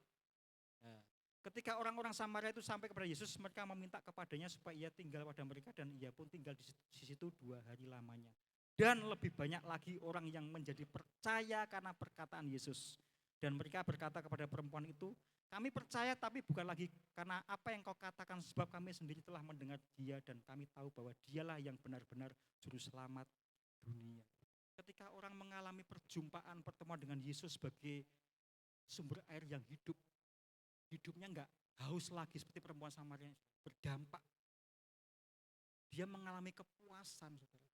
Nah, ketika orang-orang Samaria itu sampai kepada Yesus, mereka meminta kepadanya supaya ia tinggal pada mereka dan ia pun tinggal di situ 2 hari lamanya. Dan lebih banyak lagi orang yang menjadi percaya karena perkataan Yesus. Dan mereka berkata kepada perempuan itu, kami percaya tapi bukan lagi karena apa yang kau katakan sebab kami sendiri telah mendengar dia dan kami tahu bahwa dialah yang benar-benar juru selamat dunia. Ketika orang mengalami perjumpaan pertemuan dengan Yesus sebagai sumber air yang hidup, hidupnya enggak haus lagi seperti perempuan Samaria, berdampak. Dia mengalami kepuasan, saudara.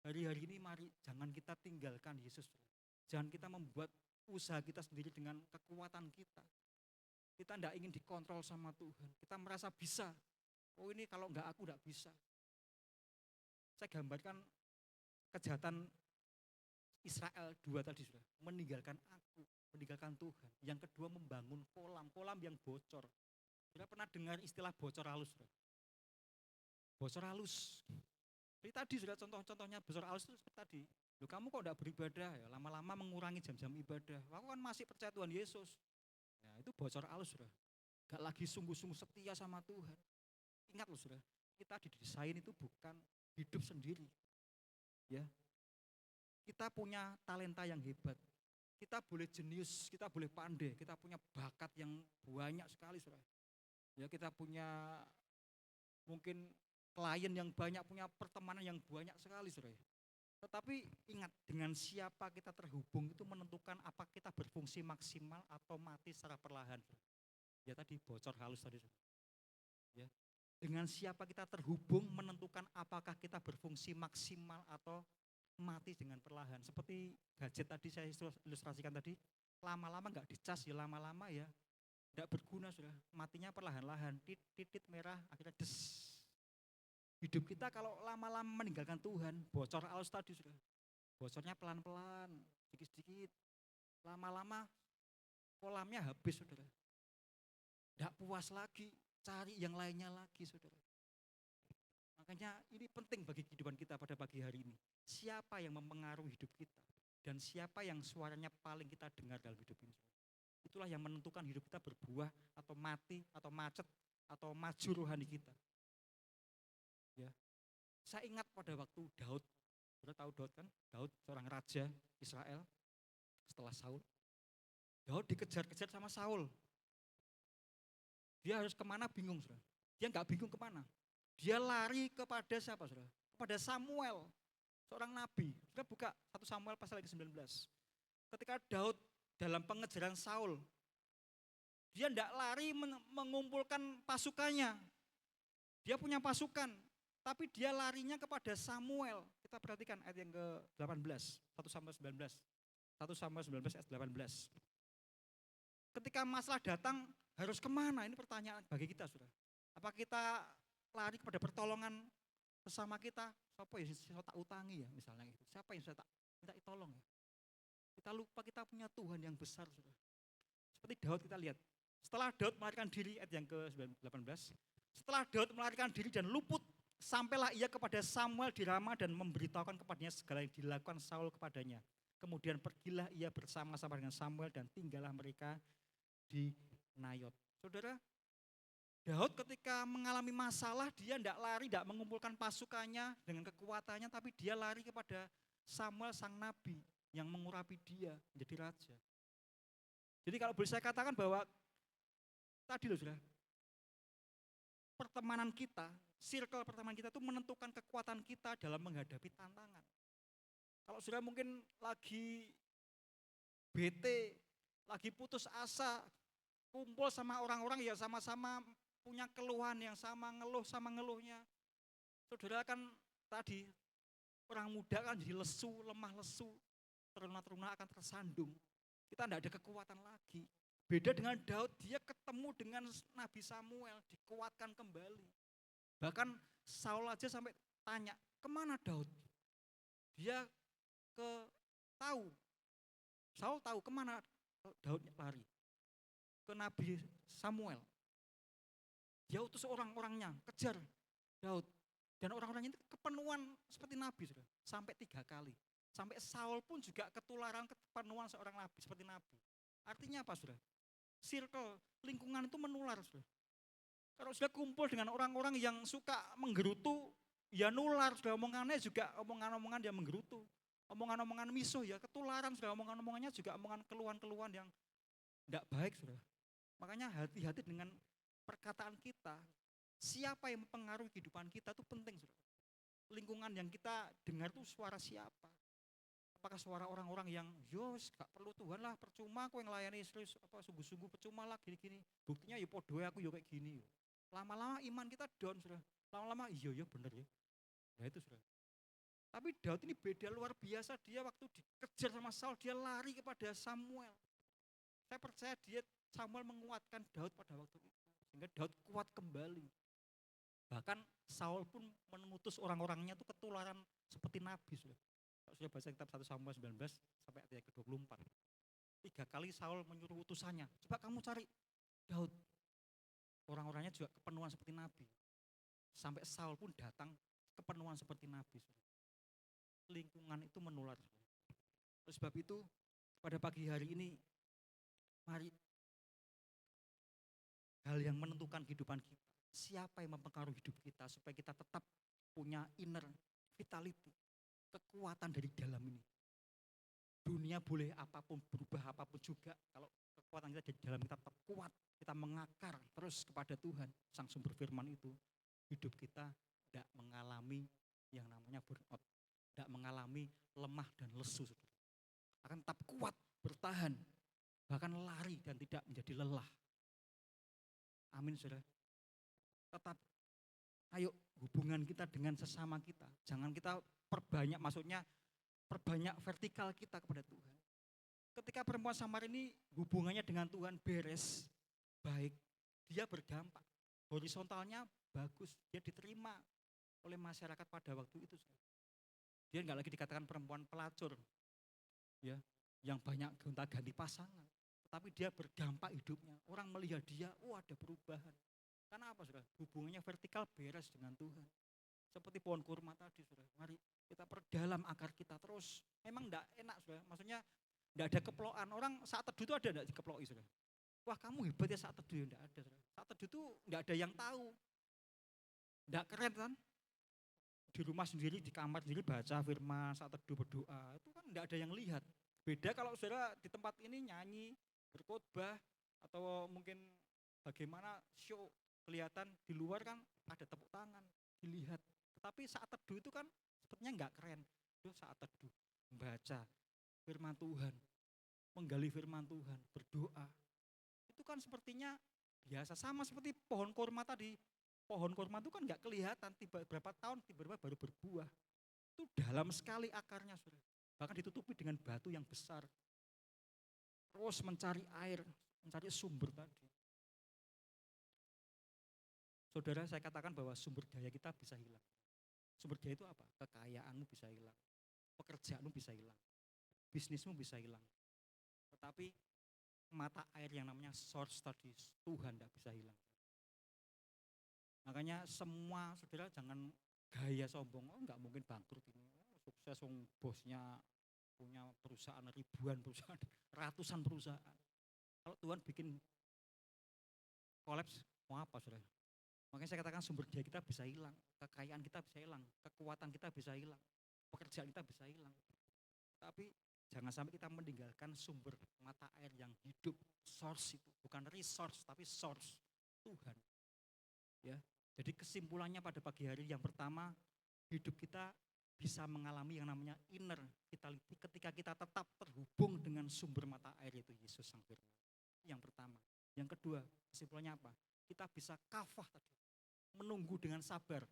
Hari-hari ini mari jangan kita tinggalkan Yesus. Jangan kita membuat usaha kita sendiri dengan kekuatan kita. Kita tidak ingin dikontrol sama Tuhan. Kita merasa bisa. Oh ini kalau enggak aku enggak bisa. Saya gambarkan kejahatan Israel 2 tadi sudah. Meninggalkan aku, meninggalkan Tuhan. Yang kedua membangun kolam yang bocor. Sudah pernah dengar istilah bocor halus? Sudah? Bocor halus. Seperti tadi sudah contoh-contohnya bocor halus itu seperti tadi. Loh, kamu kok enggak beribadah ya, lama-lama mengurangi jam-jam ibadah. Aku kan masih percaya Tuhan Yesus. Ya, itu bocor halus sudah. Gak lagi sungguh-sungguh setia sama Tuhan. Ingat loh sudah, kita didesain itu bukan hidup sendiri. Ya. Kita punya talenta yang hebat. Kita boleh jenius, kita boleh pandai, kita punya bakat yang banyak sekali sudah. Ya, kita punya mungkin klien yang banyak, punya pertemanan yang banyak sekali sudah. Tetapi ingat, dengan siapa kita terhubung itu menentukan apa kita berfungsi maksimal atau mati secara perlahan. Ya tadi bocor halus tadi. Ya. Dengan siapa kita terhubung menentukan apakah kita berfungsi maksimal atau mati dengan perlahan. Seperti gadget tadi saya ilustrasikan tadi, lama-lama enggak dicas ya lama-lama ya enggak berguna sudah. Matinya perlahan-lahan, titit merah akhirnya des. Hidup kita kalau lama-lama meninggalkan Tuhan, bocor halus tadi sudah. Bocornya pelan-pelan, sedikit-sedikit. Lama-lama kolamnya habis, saudara. Tidak puas lagi, cari yang lainnya lagi, saudara. Makanya ini penting bagi kehidupan kita pada pagi hari ini. Siapa yang mempengaruhi hidup kita? Dan siapa yang suaranya paling kita dengar dalam hidup ini? Itulah yang menentukan hidup kita berbuah atau mati, atau macet, atau maju rohani kita. Ya. Saya ingat pada waktu Daud, sudah tahu Daud kan? Daud seorang raja Israel setelah Saul. Daud dikejar-kejar sama Saul. Dia harus kemana bingung, saudara. Dia nggak bingung kemana. Dia lari kepada siapa, saudara? Kepada Samuel, seorang nabi. Sudah buka 1 Samuel pasal ke-19. Ketika Daud dalam pengejaran Saul, dia tidak lari mengumpulkan pasukannya. Dia punya pasukan, tapi dia larinya kepada Samuel. Kita perhatikan ayat yang ke-18, 1 Samuel 19. 1 Samuel 19 ayat 18. Ketika masalah datang, harus kemana? Ini pertanyaan bagi kita, saudara. Apa kita lari kepada pertolongan sesama kita? Siapa yang saya tak utangi ya, misalnya itu. Siapa yang saya tak minta tolong ya? Kita lupa kita punya Tuhan yang besar, saudara. Seperti Daud kita lihat. Setelah Daud melarikan diri, ayat yang ke-18. Setelah Daud melarikan diri dan luput, sampailah ia kepada Samuel di Rama dan memberitahukan kepadanya segala yang dilakukan Saul kepadanya. Kemudian pergilah ia bersama-sama dengan Samuel dan tinggallah mereka di Nayot. Saudara, Daud ketika mengalami masalah, dia tidak lari, tidak mengumpulkan pasukannya dengan kekuatannya, tapi dia lari kepada Samuel sang nabi yang mengurapi dia menjadi raja. Jadi kalau boleh saya katakan bahwa tadi loh saudara, pertemanan kita, circle pertemanan kita itu menentukan kekuatan kita dalam menghadapi tantangan. Kalau saudara mungkin lagi bete, lagi putus asa, kumpul sama orang-orang ya sama-sama punya keluhan yang sama, ngeluh sama ngeluhnya. Saudara kan tadi, orang muda kan jadi lesu, lemah lesu, teruna-teruna akan tersandung. Kita tidak ada kekuatan lagi. Beda dengan Daud, dia ketemu dengan Nabi Samuel, dikuatkan kembali. Bahkan Saul aja sampai tanya, kemana Daud? Dia tahu, Saul tahu kemana Daud lari. Ke Nabi Samuel. Dia utus orang-orangnya, kejar Daud. Dan orang-orangnya itu kepenuhan seperti Nabi, saudara. Sampai 3 kali. Sampai Saul pun juga ketularan kepenuhan seorang Nabi, seperti Nabi. Artinya apa, saudara? Circle, lingkungan itu menular, saudara. Kalau sudah kumpul dengan orang-orang yang suka menggerutu, ya nular, sudah omongannya juga omongan-omongan yang menggerutu. Omongan-omongan misuh ya ketularan, sudah omongan-omongannya juga omongan keluhan-keluhan yang tidak baik, saudara. Makanya hati-hati dengan perkataan kita. Siapa yang mempengaruhi kehidupan kita itu penting, saudara. Lingkungan yang kita dengar itu suara siapa? Apakah suara orang-orang yang yos gak perlu Tuhan lah, percuma aku yang layani serius apa sungguh-sungguh percuma lah gini-gini. Buktinya ya podo aku ya kayak gini. Lama-lama iman kita down, saudara. Lama-lama iya bener ya. Nah itu, saudara. Tapi Daud ini beda luar biasa, dia waktu dikejar sama Saul dia lari kepada Samuel. Saya percaya Samuel menguatkan Daud pada waktu itu sehingga Daud kuat kembali. Bahkan Saul pun mengutus orang-orangnya itu ketularan seperti nabi, saudara. Kalau sudah baca kitab 1 Samuel 19 sampai ayat ke-24. 3 kali Saul menyuruh utusannya, coba kamu cari Daud. Orang-orangnya juga kepenuhan seperti nabi. Sampai Saul pun datang kepenuhan seperti nabi, saudara. Lingkungan itu menular. Oleh sebab itu pada pagi hari ini mari hal yang menentukan kehidupan kita. Siapa yang mempengaruhi hidup kita supaya kita tetap punya inner vitality, kekuatan dari dalam ini. Dunia boleh apapun, berubah apapun juga, kalau kekuatan kita dari dalam kita tetap kuat, kita mengakar terus kepada Tuhan, Sang Sumber Firman itu, hidup kita tidak mengalami yang namanya burnout, tidak mengalami lemah dan lesu, saudara. Akan tetap kuat, bertahan, bahkan lari dan tidak menjadi lelah. Amin, saudara. Tetap, ayo hubungan kita dengan sesama kita. Jangan kita perbanyak, maksudnya perbanyak vertikal kita kepada Tuhan. Ketika perempuan Samar ini hubungannya dengan Tuhan beres, baik, dia berdampak. Horizontalnya bagus, dia diterima oleh masyarakat pada waktu itu. Dia enggak lagi dikatakan perempuan pelacur, ya, yang banyak gonta-ganti pasangan. Tapi dia berdampak hidupnya. Orang melihat dia, ada perubahan. Karena apa, saudara? Hubungannya vertikal beres dengan Tuhan. Seperti pohon kurma tadi, saudara. Mari kita perdalam akar kita terus. Memang enggak enak, saudara. Maksudnya enggak ada keplokan. Orang saat teduh itu ada enggak dikeploki, saudara? Wah, kamu hebat ya saat teduh. Enggak ada, saudara. Saat teduh itu enggak ada yang tahu. Enggak keren kan? Di rumah sendiri, di kamar sendiri baca firman, saat teduh berdoa. Itu kan enggak ada yang lihat. Beda kalau saudara di tempat ini nyanyi, berkhotbah, atau mungkin bagaimana show kelihatan di luar kan ada tepuk tangan, dilihat. Tetapi saat teduh itu kan sepertinya enggak keren. Itu saat teduh, membaca firman Tuhan, menggali firman Tuhan, berdoa. Itu kan sepertinya biasa, sama seperti pohon kurma tadi. Pohon kurma itu kan nggak kelihatan, berapa tahun tiba-tiba baru berbuah. Itu dalam sekali akarnya, saudara. Bahkan ditutupi dengan batu yang besar. Terus mencari air, mencari sumber tadi. Saudara, saya katakan bahwa sumber daya kita bisa hilang. Sumber daya itu apa? Kekayaanmu bisa hilang, pekerjaanmu bisa hilang, bisnismu bisa hilang. Tetapi mata air yang namanya source tadi, Tuhan tidak bisa hilang. Makanya semua saudara jangan gaya sombong, oh enggak mungkin bangkrut ini, oh, sukses, bosnya punya perusahaan ribuan perusahaan, ratusan perusahaan. Kalau Tuhan bikin kolaps, mau apa saudara? Makanya saya katakan sumber daya kita bisa hilang, kekayaan kita bisa hilang, kekuatan kita bisa hilang, pekerjaan kita bisa hilang. Tapi jangan sampai kita meninggalkan sumber mata air yang hidup, source itu, bukan resource tapi source, Tuhan. Ya, jadi kesimpulannya pada pagi hari yang pertama, hidup kita bisa mengalami yang namanya inner vitality ketika kita tetap terhubung dengan sumber mata air itu Yesus Sang Firman. Yang pertama. Yang kedua, kesimpulannya apa? Kita bisa kafah tadi, menunggu dengan sabar,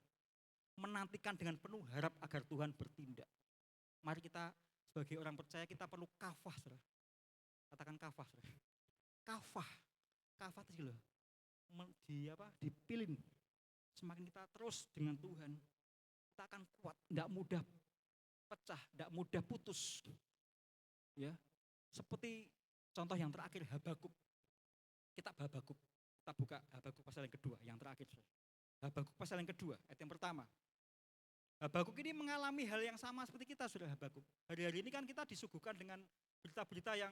menantikan dengan penuh harap agar Tuhan bertindak. Mari kita sebagai orang percaya kita perlu kafah, saudara. Katakan kafah, saudara. Kafah, kafah tadi loh, dipilin. Semakin kita terus dengan Tuhan, kita akan kuat, tidak mudah pecah, tidak mudah putus. Ya, seperti contoh yang terakhir Habakuk. Kitab Habakuk, kita buka Habakuk pasal yang kedua, yang terakhir. Habakuk pasal yang kedua, ayat yang pertama. Habakuk ini mengalami hal yang sama seperti kita, saudara. Habakuk. Hari-hari ini kan kita disuguhkan dengan berita-berita yang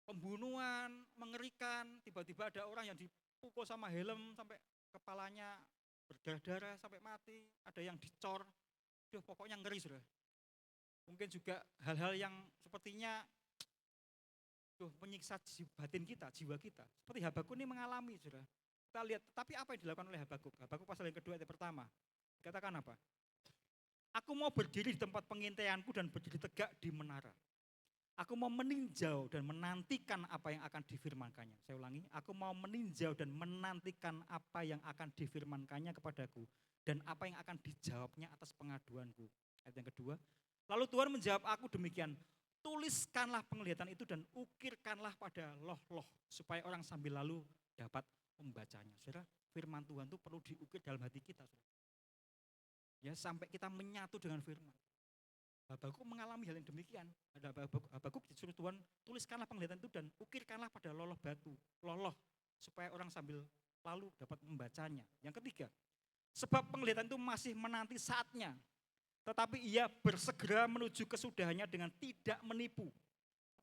pembunuhan, mengerikan, tiba-tiba ada orang yang dipukul sama helm sampai kepalanya berdarah-darah sampai mati, ada yang dicor, pokoknya ngeri, saudara. Mungkin juga hal-hal yang sepertinya menyiksa batin kita, jiwa kita. Seperti Habakuk ini mengalami, saudara. Kita lihat, tapi apa yang dilakukan oleh Habakuk? Habakuk pasal yang kedua, ayat pertama. Dikatakan apa? Aku mau berdiri di tempat pengintaianku dan berdiri tegak di menara. Aku mau meninjau dan menantikan apa yang akan difirmankannya. Saya ulangi, aku mau meninjau dan menantikan apa yang akan difirmankannya kepadaku dan apa yang akan dijawabnya atas pengaduanku. Ayat yang kedua, lalu Tuhan menjawab aku demikian, tuliskanlah penglihatan itu dan ukirkanlah pada loh-loh supaya orang sambil lalu dapat membacanya. Saudara, firman Tuhan itu perlu diukir dalam hati kita, saudara. Ya, sampai kita menyatu dengan firman. Habakuk mengalami hal yang demikian. Ada Habakuk disuruh Tuhan, tuliskanlah penglihatan itu dan ukirkanlah pada loh-loh batu, loh-loh supaya orang sambil lalu dapat membacanya. Yang ketiga, sebab penglihatan itu masih menanti saatnya, tetapi ia bersegera menuju kesudahannya dengan tidak menipu.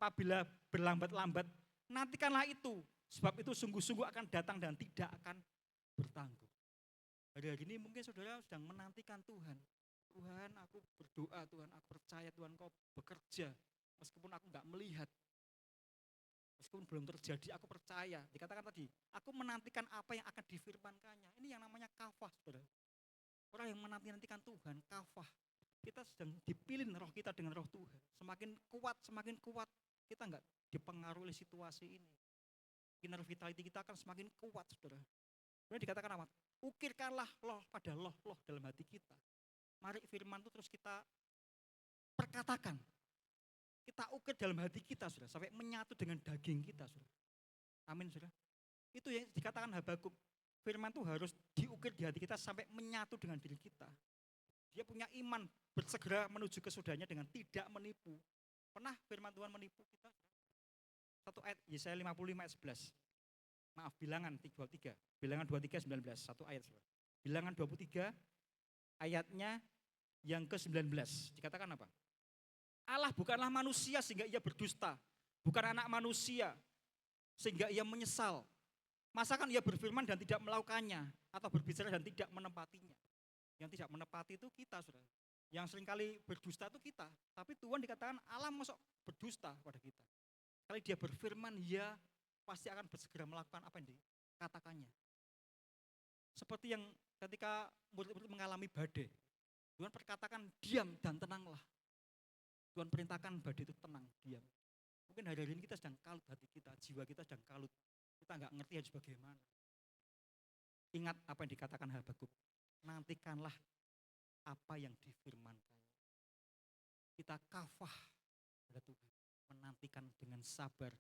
Apabila berlambat-lambat, nantikanlah itu, sebab itu sungguh-sungguh akan datang dan tidak akan bertanggung. Hari-hari ini mungkin saudara sedang menantikan Tuhan. Tuhan, aku berdoa, Tuhan, aku percaya Tuhan Kau bekerja. Meskipun aku enggak melihat, meskipun belum terjadi, aku percaya. Dikatakan tadi, aku menantikan apa yang akan difirmankannya. Ini yang namanya kafah, saudara. Orang yang menanti-nantikan Tuhan, kafah. Kita sedang dipilih roh kita dengan roh Tuhan. Semakin kuat, kita enggak dipengaruhi oleh situasi ini. Inner vitality kita akan semakin kuat, saudara. Kemudian dikatakan apa? Ukirkanlah loh pada loh-loh dalam hati kita. Mari firman itu terus kita perkatakan. Kita ukir dalam hati kita, saudara, sampai menyatu dengan daging kita, saudara. Amin, saudara. Itu yang dikatakan Habakuk. Firman itu harus diukir di hati kita sampai menyatu dengan diri kita. Dia punya iman, bersegera menuju kesudahannya dengan tidak menipu. Pernah firman Tuhan menipu kita? Satu ayat, Yesaya 55 ayat 11. Maaf, bilangan 23. Bilangan 23, 19. Satu ayat, saudara. Bilangan 23, ayatnya yang ke-19. Dikatakan apa? Allah bukanlah manusia sehingga ia berdusta. Bukan anak manusia sehingga ia menyesal. Masakan ia berfirman dan tidak melakukannya, atau berbicara dan tidak menepatinya. Yang tidak menepati itu kita, saudara. Yang seringkali berdusta itu kita. Tapi Tuhan dikatakan Allah masuk berdusta pada kita. Kali dia berfirman, ya pasti akan bersegera melakukan apa yang dikatakannya. Seperti yang ketika murid-murid mengalami badai, Tuhan perkatakan diam dan tenanglah. Tuhan perintahkan badai itu tenang, diam. Mungkin hari-hari ini kita sedang kalut hati kita, jiwa kita sedang kalut. Kita nggak ngerti harus bagaimana. Ingat apa yang dikatakan Habakuk. Nantikanlah apa yang difirmankan. Kita kafah pada Tuhan. Menantikan dengan sabar.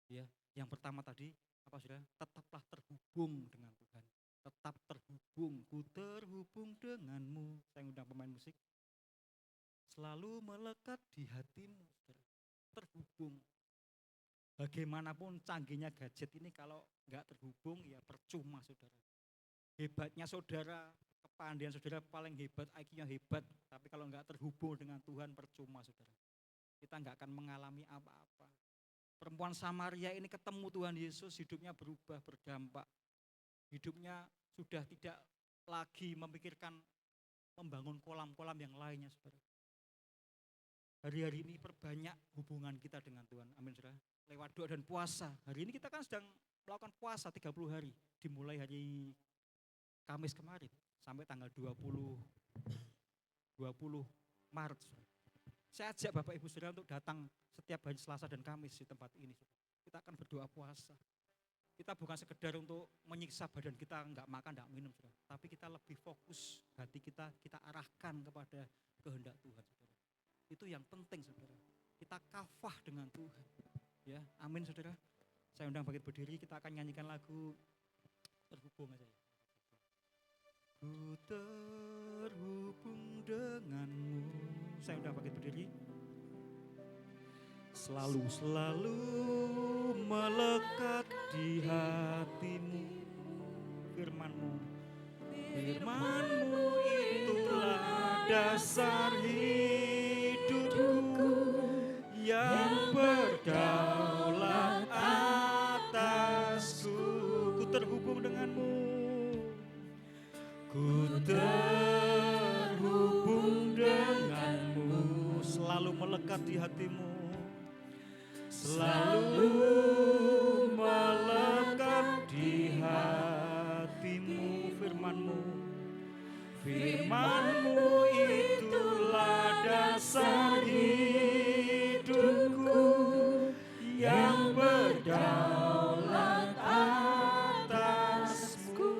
Ya, yang pertama tadi apa sudah? Tetaplah terhubung dengan Tuhan. Tetap terhubung. Ku terhubung denganmu. Saya undang pemain musik. Selalu melekat di hatimu. Saudara. Terhubung. Bagaimanapun canggihnya gadget ini kalau nggak terhubung ya percuma saudara. Hebatnya saudara, kepandaian saudara paling hebat, IQ-nya hebat. Tapi kalau nggak terhubung dengan Tuhan percuma saudara. Kita nggak akan mengalami apa-apa. Perempuan Samaria ini ketemu Tuhan Yesus, hidupnya berubah, berdampak. Hidupnya sudah tidak lagi memikirkan membangun kolam-kolam yang lainnya saudara. Hari-hari ini perbanyak hubungan kita dengan Tuhan. Amin saudara. Lewat doa dan puasa. Hari ini kita kan sedang melakukan puasa 30 hari. Dimulai hari Kamis kemarin sampai tanggal 20 Maret. Saya ajak Bapak Ibu Saudara untuk datang setiap hari Selasa dan Kamis di tempat ini. Kita akan berdoa puasa. Kita bukan sekedar untuk menyiksa badan kita, enggak makan, enggak minum. Saudara. Tapi kita lebih fokus hati kita arahkan kepada kehendak Tuhan. Saudara. Itu yang penting saudara. Kita kafah dengan Tuhan. Ya, amin saudara. Saya undang bangkit berdiri, kita akan nyanyikan lagu terhubung aja. Ku terhubung denganmu. Saya undang bangkit berdiri. Selalu melekat di hatimu. Firman-Mu itulah dasar hidupku yang berdaulat atasku. Ku terhubung denganmu. Ku terhubung denganmu. Selalu melekat di hatimu. Selalu melekat di hatimu. Firman-Mu itulah dasar hidupku yang berdaulat atasku.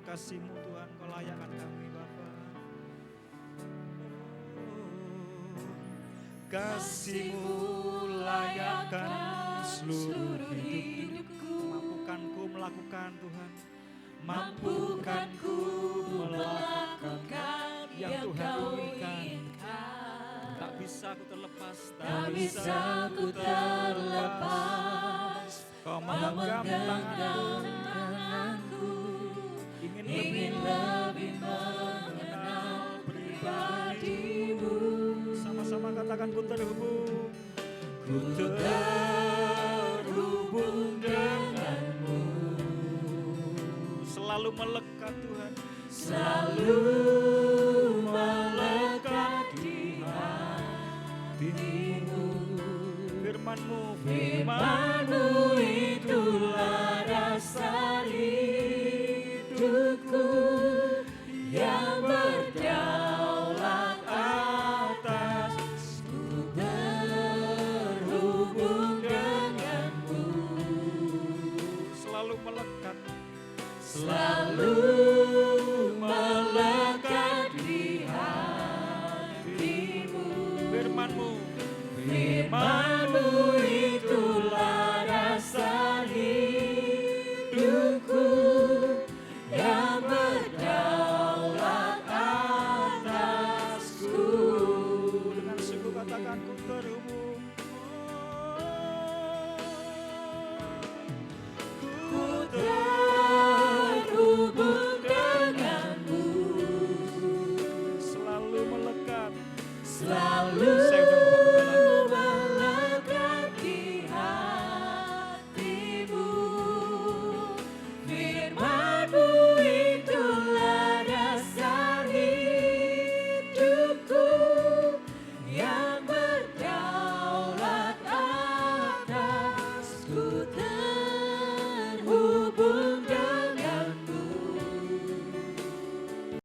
Kasih-Mu Tuhan, Kau layakkan kami Bapa. Kasih-Mu layakkan seluruh hidupku. Mampukanku melakukan Tuhan. Mampukanku melakukan yang Tuhan inginkan. Tak bisa ku terlepas, tak bisa ku terlepas. Kau memegang tanganku, ingin lebih mengenal pribadi-Mu. Sama-sama katakan ku terhubung. Ku terhubung denganmu. Selalu melekat Tuhan. Selalu melekat di hatimu. Firman-Mu itulah dasar hidupku yang berdaulat atasku. Terhubung denganmu. Selalu melekat. Selalu melekat di hatimu. Firman-Mu itulah dasar hidupku yang berdaulat atasku. Dengan sungguh katakan ku terhubung. Ku terhubung denganmu. Selalu melekat. Selalu